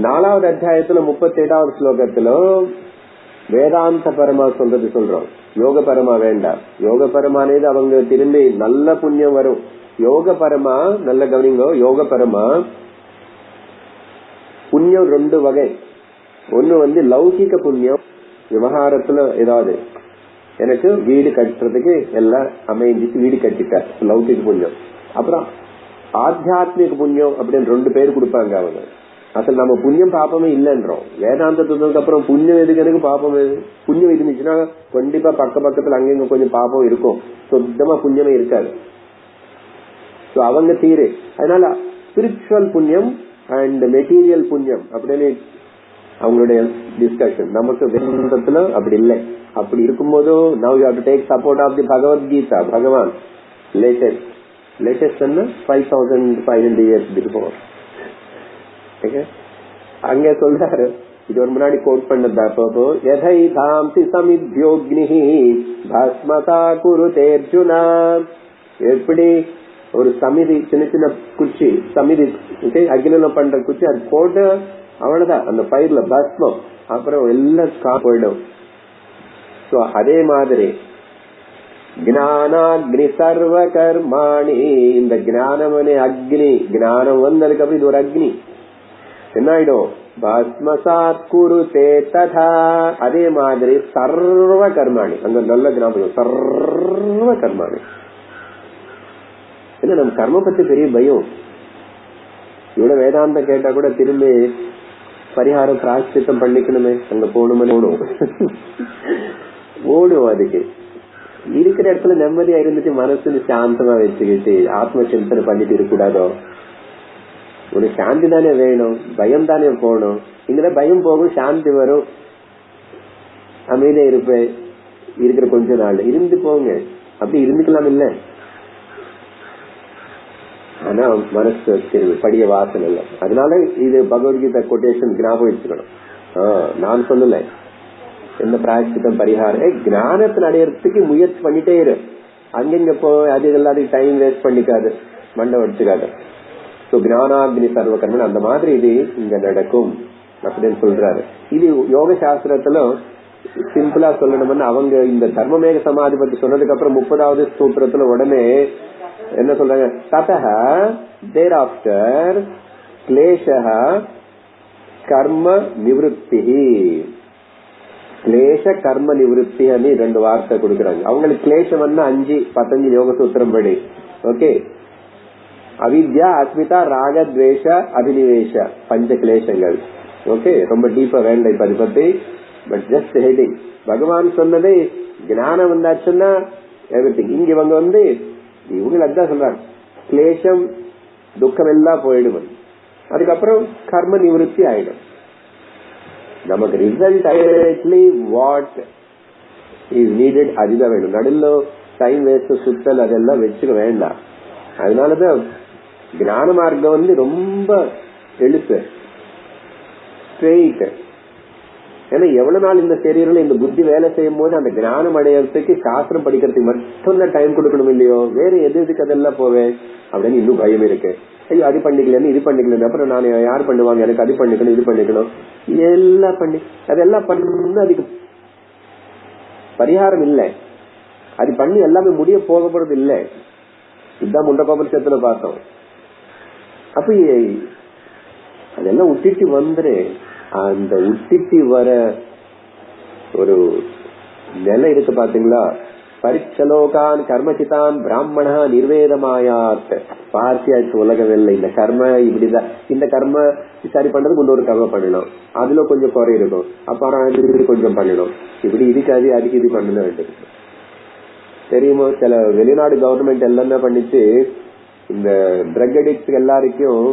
4வது அத்தியாயத்துல 37வது ஸ்லோகத்துல வேதாந்த பரமா சொல்றோம். யோக பரமா வேண்டாம். யோக பரமானது அவங்க திரும்பி நல்ல புண்ணியம் வரும். யோக பரமா நல்ல கவனிங்கோ. யோக பரமா புண்ணியம் 2 வகை. ஒண்ணு லௌகிக புண்ணியம், விவகாரத்துல ஏதாவது எனக்கு வீடு கட்டுறதுக்கு எல்லாம் அமைஞ்சிச்சு, வீடு கட்டிட்டார், லௌகிக புண்ணியம். அப்புறம் ஆத்தியாத்மிக புண்ணியம் அப்படின்னு 2 பேர் கொடுப்பாங்க அவங்க. அசல் நம்ம புண்ணியம் பாப்பமே இல்லைன்றோம். வேதாந்தத்துக்கு அப்புறம் புண்ணியம் எதுக்கு, எனக்கு பாப்பம் எது? புண்ணியம் இருந்துச்சுன்னா கண்டிப்பா பக்கத்துல அங்க கொஞ்சம் பாப்பம் இருக்கும், சுத்தமா புண்ணியமே இருக்காது. அவங்க தீரு. அதனால ஸ்பிரிச்சுவல் புண்ணியம் அண்ட் மெட்டீரியல் புண்ணியம் அப்படின்னு அவங்களுடைய டிஸ்கஷன். நமக்கு வேதாந்தத்துல அப்படி இல்லை. அப்படி இருக்கும்போது now you have to take support of the Bhagavad Gita. பகவான் லேட்டஸ்ட் 5500 years before. அங்க சொல்றாரு, இது ஒரு முன்னாடி கோட் பண்ணதோ, யதை தாம்சி சமித்யோக்னிஹி பஸ்மசா குருதே அர்ஜுனா. எப்படி ஒரு சமிதி, சின்ன குச்சி சமிதி அகில பண்ற குச்சி, அது போட்டு அவ்வளவுதான் அந்த பயிர்ல பஸ்மம், அப்புறம் எல்லாம் போயிடும். அதே மாதிரி ஞானாக்னி சர்வ கர்மாணி, இந்த ஞானம் அக்னி, ஞானம் வந்ததுக்கு அப்புறம் இது ஒரு அக்னி என்ன ஆயிடும், பஸ்மசாத் குருதே ததா. அதே மாதிரி சர்வ கர்மாணி, அங்க நல்ல ஞாபகம், சர்வ கர்மாணி ஏன்னா நம்ம கர்ம பத்தி பெரிய பயம். இவ்வளவு வேதாந்தம் கேட்டா கூட திரும்பி பரிகாரம் பிராயச்சித்தம் பண்ணிக்கணுமே, அங்க போகணுமே ஓடும். அதுக்கு இருக்கிற இடத்துல நிம்மதியா இருந்துட்டு மனசுன்னு சாந்தமா வச்சுக்கிட்டு ஆத்ம சிந்தனை பண்ணிட்டு இருக்கக்கூடாதோ? ஒரு சாந்தி தானே வேணும், பயம் தானே போகணும். இங்கதான் பயம் போகும், சாந்தி வரும், அமைதியா இருப்பேன். இருக்கிற கொஞ்ச நாள் இருந்து போங்க, அப்படி இருந்துக்கலாம் இல்ல. ஆனா மனசு படிய வாசனை இல்லை. அதனால இது பகவத்கீதை கொட்டேஷன் ஞாபகம் வச்சுக்கணும். நான் சொல்லல என்ன பிராயச்சித்தம் பரிகாரம், ஞானத்தின் அடையறதுக்கு முயற்சி பண்ணிட்டே இரு. அங்கங்க போய் அது எல்லாத்தையும் டைம் வேஸ்ட் பண்ணிக்காது, மண்டை வச்சுக்காது. ஞானாக்னி சர்வ கர்மன் அந்த மாதிரி இது இங்க நடக்கும் அப்படின்னு சொல்றாரு. இது யோக சாஸ்திரத்துல சிம்பிளா சொல்லணும்னு அவங்க இந்த தர்மமேக சமாதி பத்தி சொன்னதுக்கு அப்புறம் 30வது சூத்திரத்துல உடனே என்ன சொல்றாங்க, ததஹ தேராஃப்டர் கிளேஷஹ கர்ம நிவృత్తి, கிளேஷ கர்ம நிவృత్తి అని 2 வார்த்தை கொடுக்கறாங்க. அவங்களுக்கு கிளேஷம் 5 15 யோக சூத்திரம் படி. ஓகே, அவித்யா அஸ்மிதா ராக துவேஷ அபினிவேஷ 5 கிளேஷங்கள். ஓகே, ரொம்ப டீப்பா வேண்டாம் இப்ப அது பத்தி, பட் ஜஸ்ட் ஹெடிங். பகவான் சொன்னது ஞானம் வந்தாச்சுன்னா எவ்ரிதிங். இங்க இவங்க இவங்க அதுதான் சொல்றாங்க, கிளேஷம் துக்கம் எல்லாம் போயிடும், அதுக்கப்புறம் கர்ம நிவృత్తి ஆயிடும். நமக்கு result directly what is needed அதுதான் வேணும். நடுல டைம் வேஸ்ட் சுத்தல் அதெல்லாம் வச்சுக்க வேண்டாம். அதனாலதான் ஞான மார்க்கம் ரொம்ப எழுத்து ஸ்ட்ரெயிட். ஏன்னா எவ்வளவு நாள் இந்த சரீரம் இந்த புத்தி வேலை செய்யும் போது அந்த ஞானம் அடையறதுக்கு சாஸ்திரம் படிக்கிறதுக்கு மட்டும் தான் டைம் கொடுக்கணும் இல்லையோ, வேற எதுக்கு அதெல்லாம் போவேன் அப்படின்னு இன்னும் பயம் இருக்கு. ஐயோ அது பண்ணிக்கலன்னு இது பண்ணிக்கல, அப்புறம் நான் யார் பண்ணுவாங்க, எனக்கு அது பண்ணிக்கணும் இது பண்ணிக்கணும் எல்லாம் பண்ணி அதெல்லாம் பண்ணணும்னு அதுக்கு பரிகாரம் இல்லை. அது பண்ணி எல்லாமே முடிய போக போறது இல்லை. இதுதான் முண்டகோபனிஷத்துல பார்த்தோம். அப்ப அதெல்லாம் விட்டுட்டு வந்துரு. அந்த விட்டுட்டு வர ஒரு நிலை இருக்கு பாத்தீங்களா, பரிச்சலோகான் கர்மசிதான் பிராமணா நிர்வேதமாயாத். பார்த்தியாச்சு உலகம் இல்லை, இந்த கர்ம இப்படிதான், இந்த கர்ம சரி பண்றதுக்கு இன்னொரு கர்ம பண்ணணும், அதுல கொஞ்சம் குறை இருக்கும், அப்புறம் கொஞ்சம் பண்ணணும், இப்படி இதுக்கு அதுக்கு இது பண்ணணும் வேண்டியது தெரியுமோ. சில வெளிநாடு கவர்மெண்ட் எல்லாமே பண்ணிச்சு, இந்த ட்ரக் அடிக்ட் எல்லாருக்கும்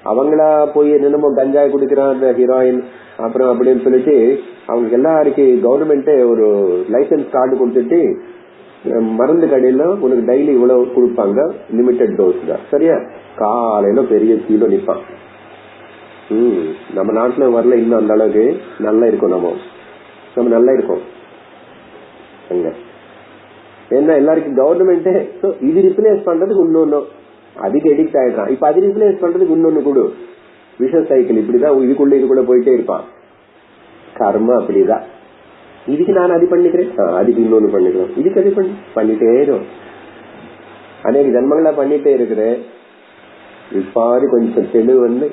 அவங்களா போய் என்னென்னமோ கஞ்சாய் குடிக்கிறான் அந்த ஹீரோயின் அப்புறம் அப்படின்னு சொல்லிட்டு அவங்க எல்லாருக்கும் கவர்மெண்ட் ஒரு லைசன்ஸ் கார்டு கொடுத்துட்டு மருந்து கடையில உனக்கு டெய்லி இவ்வளவு கொடுப்பாங்க, லிமிட்டட் டோஸ் தான், சரியா? காலையில பெரிய கிலோ நிப்பான். நம்ம நாட்டுல வரல இன்னும் அந்த அளவுக்கு நல்லா இருக்கும். நம்ம நல்லா இருக்கும் அங்க. ஏன்னா எல்லாருக்கும் கவர்மெண்ட் இது ரிப்ளேஸ் பண்றதுக்கு இன்னொன்னு அதுக்கு எடிக்ட் ஆயிடுறான். இப்ப அது ரிப்ளேஸ் பண்றதுக்கு இன்னொன்னு கொடு, விஷ சைக்கிள் இப்படிதான் இதுக்குள்ள போயிட்டே இருப்பான். கர்ம அப்படிதான், இதுக்கு நான் அது பண்ணிக்கிறேன், அதுக்கு இன்னொன்னு பண்ணிக்கிறோம், இதுக்கு அது பண்ணிட்டே இருக்கும். அநேக ஜன்மங்களா பண்ணிட்டே இருக்கிறேன். இப்பாரு கொஞ்சம் தெளிவு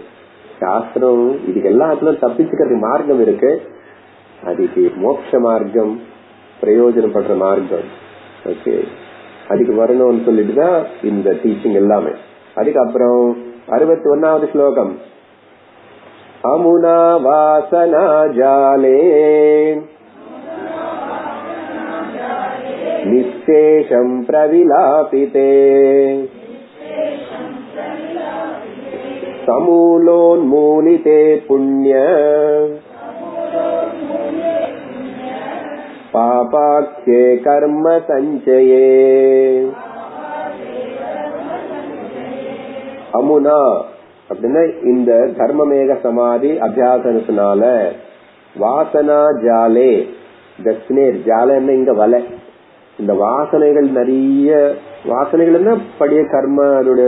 சாஸ்திரம் இதுக்கு எல்லாத்துலயும் தப்பிச்சுக்கிறதுக்கு மார்க்கம் இருக்கு. அதுக்கு மோட்ச மார்க்கம், பிரயோஜனப்படுற மார்க்கம். ஓகே, அதுக்கு வரணும்னு சொல்லிட்டுதான் இந்த டீச்சிங் எல்லாமே. அதுக்கப்புறம் 61வது ஸ்லோகம், அமுனா வாசனா ஜாலே நிச்சேஷம் பிரவிலாபிதே சமூலோன்மூலிதே புண்ணிய பாபாக்யே கர்ம சஞ்சயே. அமுனா அப்படின்னா இந்த தர்மமேக சமாதி அபியாசனத்தினால, வாசனா ஜாலே தஸ்னேர் ஜாலன்னா இங்க வலை, இந்த வாசனைகள் நிறைய வாசனைகள் படிய கர்ம அதோட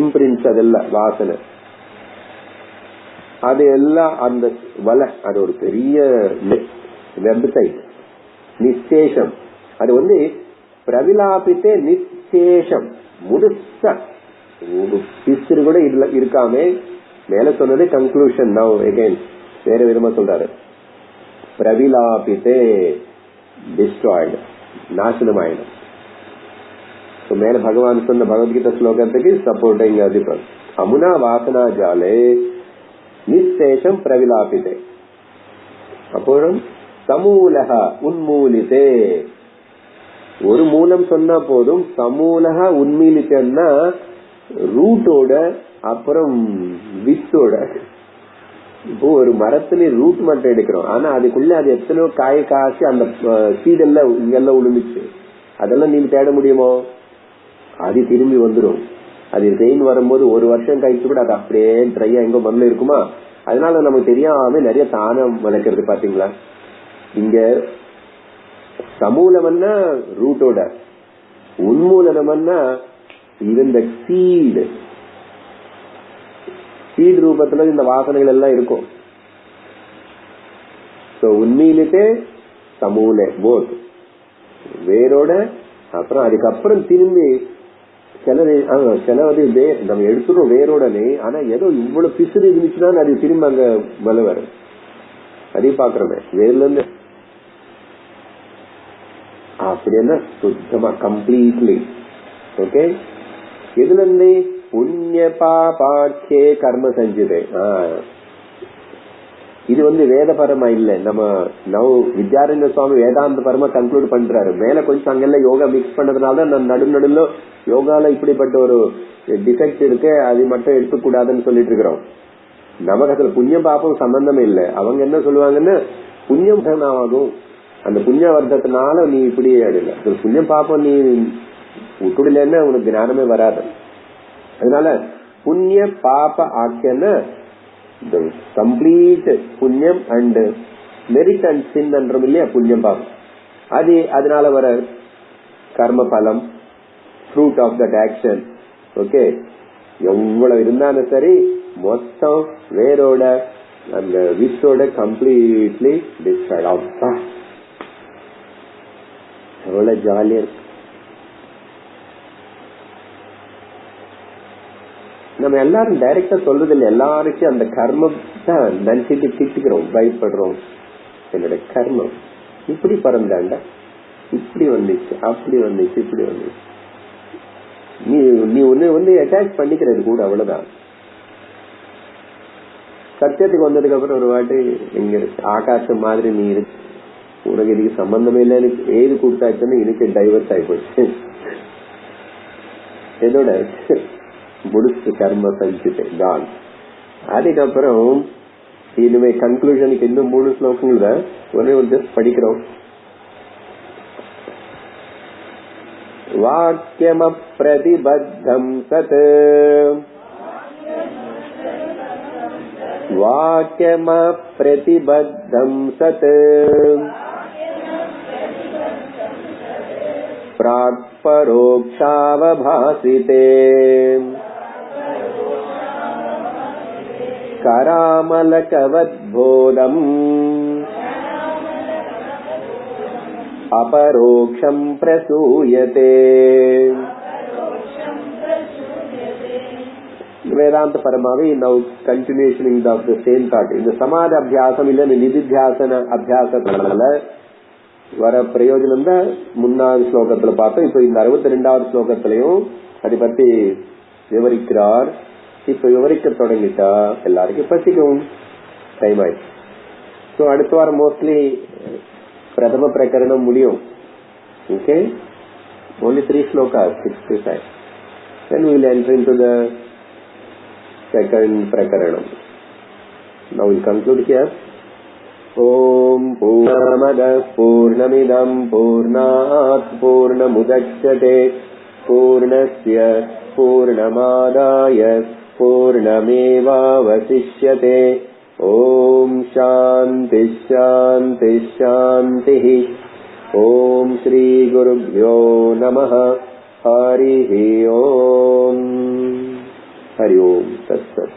இம்பிரின்ஸ் அதெல்லாம் வாசனை, அது எல்லாம் அந்த வலை, அது ஒரு பெரிய வெப்சைட். நிச்சேஷம் அது பிரவிலாபித்தே நிச்சேஷம் முழுசா ஒரு பிசிறு கூட இருக்காமே. மேல சொன்னது கன்க்ளூஷன். நவ் அகைன் வேற விதமா சொல்றாரு, பிரவிலாபித்தே டிஸ்ட்ராய்டு, நாசனம் ஆயிடும். மேல பகவான் சொன்ன பகவத்கீதை ஸ்லோகத்துக்கு சப்போர்ட்டிங் அதிபர். அமுனா வாசனா ஜாலே நிச்சேஷம் பிரவிலாபிதே. அப்புறம் சமூலக உன்மூலிதே. ஒரு மூலம் சொன்னா போதும், சமூலக உன்மீலித்தேன்னா ரூட்டோட அப்புறம் வித்தோட. இப்போ ஒரு மரத்துல ரூட் மட்டும் எடுக்கிறோம், ஆனா அதுக்குள்ள அது எத்தனையோ காய காய்ச்சி அந்த சீடெல்லாம் இங்கெல்லாம் உளுந்துச்சு, அதெல்லாம் நீங்க தேட முடியுமோ? அது திரும்பி வந்துடும். அது ரெயின் வரும்போது ஒரு வருஷம் கழிச்சு கூட அது அப்படியே ட்ரையா எங்க மண்ணில் இருக்குமா? அதனால நமக்கு தெரியாம நிறைய தானம் வளர்க்கறது பாத்தீங்களா. இங்க சமூலம்னா ரூட்டோட, உன்மூலனம்னா இந்த சீடு ரூபத்துல இந்த வாசனைகள் எல்லாம் இருக்கும். உண்மையிலே சமூல போத் வேரோட, அப்புறம் அதுக்கப்புறம் திரும்பி சிலவது நம்ம எடுத்துடும் வேரோடனே. ஆனா ஏதோ இவ்வளவு பிசுறு இருந்துச்சுன்னா அது திரும்ப அங்க வலு வரும். அதையும் பாக்குறோமே வேர்ல இருந்து அப்படின்னா சுத்தமா கம்ப்ளீட்லி. ஓகே, இதுல இருந்து புண்ணிய பாபாட்சே கர்ம சஞ்சிதே. இது வேதபரமா இல்ல. நம்ம வித்யாரண்ய சுவாமி வேதாந்த பரமா கன்க்ளூட் பண்றாரு. மேல கொஞ்சம் அங்கெல்லாம் யோகா மிக்ஸ் பண்ணதுனால நடுநடுல யோகால இப்படிப்பட்ட ஒரு டிஃபெக்ட் இருக்கு, அது மட்டும் எடுத்துக்கூடாதுன்னு சொல்லிட்டு இருக்கிறோம். நமக்கு அதுல புண்ணியம் பாப்பம் சம்பந்தமே இல்லை. அவங்க என்ன சொல்லுவாங்கன்னா புண்ணியம் ஆகும், அந்த புண்ணிய வர்த்தத்தினால நீ இப்படியே ஆயிடல. புண்ணியம் பாப்பம் நீ விட்டுடலன்னா உனக்கு ஞானமே வராது. அதனால புண்ணிய பாப ஆக்கியன்னு கம்ப்ளீட் புண்ணியம் அண்ட் மெரிட் அண்ட் சின் என்றும் இல்லையா புண்ணியம் பாபம். அது அதனால வர கர்ம பலம், fruit of that action. Okay, எவ்வளவு இருந்தாலும் சரி மொத்தம் வேரோட அந்த வித்தோட கம்ப்ளீட்லி டிஸ்ட்ராய்ட் ஆஃப். எவ்வளவு ஜாலியா இருக்கு. நம்ம எல்லாரும் டைரக்டா சொல்றது இல்லை, எல்லாருக்கும் அந்த கர்மம் தான் நினைச்சிட்டு திட்டுக்கிறோம், பயப்படுறோம். என்னோட கர்மம் இப்படி பறந்தாண்டா, இப்படி வந்துச்சு, அப்படி வந்துச்சு, இப்படி வந்துச்சு. நீ ஒன்னு அட்டாச் பண்ணிக்கிறது கூட அவ்வளவுதான். சத்தியத்துக்கு வந்ததுக்கு அப்புறம் ஒரு வாட்டி இங்க ஆகாசம் மாதிரி நீ இருக்கு, உனக்கு இதுக்கு சம்பந்தமே இல்லை, ஏது கொடுத்தாச்சுன்னு எனக்கு டைவர்ஸ் ஆகி போச்சு. என்னோட முடிச்சு கர்ம சஞ்சிதே தான். அதுக்கப்புறம் இனிமே கன்க்ளூஷனுக்கு இன்னும் 3 ஸ்லோகங்கள் தான், ஒரே ஒரு ஜஸ்ட் படிக்கிறோம். வாக்கியம் பிரதிபத்தம் சத், வாக்கியம் பிரதிபத்தம் சத் பிராக் பரோக்ஷாவபாசிதே கராமலகவத்போதம் அபரோக்ஷம் பிரசூயதே. வேதாந்த பரமாவே now continuation of the same thought. இந்த சமாதி அபியாசம் இல்ல நிதித்தியாசன அபியாசத்தினால வர பிரயோஜனம் தான் முன்னாவது ஸ்லோகத்துல பார்த்தோம். இப்ப இந்த 62வது ஸ்லோகத்திலையும் அதை பத்தி விவரிக்கிறார். இப்ப விவரிக்க தொடங்கிட்டா எல்லாருக்கும் பசிக்கும் டைம் ஆயிடுச்சு. ஸோ அடுத்த வாரம் மோஸ்ட்லி பிரதம பிரகரணம் முடியும். Okay, only 3 slokas, 65. Then we will enter into the second prakaranam. Now we will conclude here. Om Purnamada Purnamidam Purnat Purnamudachyate Purnasya Purnamadaya Purnamevavasishyate. Om Shanti Shanti Shanti. Om Shri Gurubhyo Namaha. Hari Om. Hari Om Tat Sat.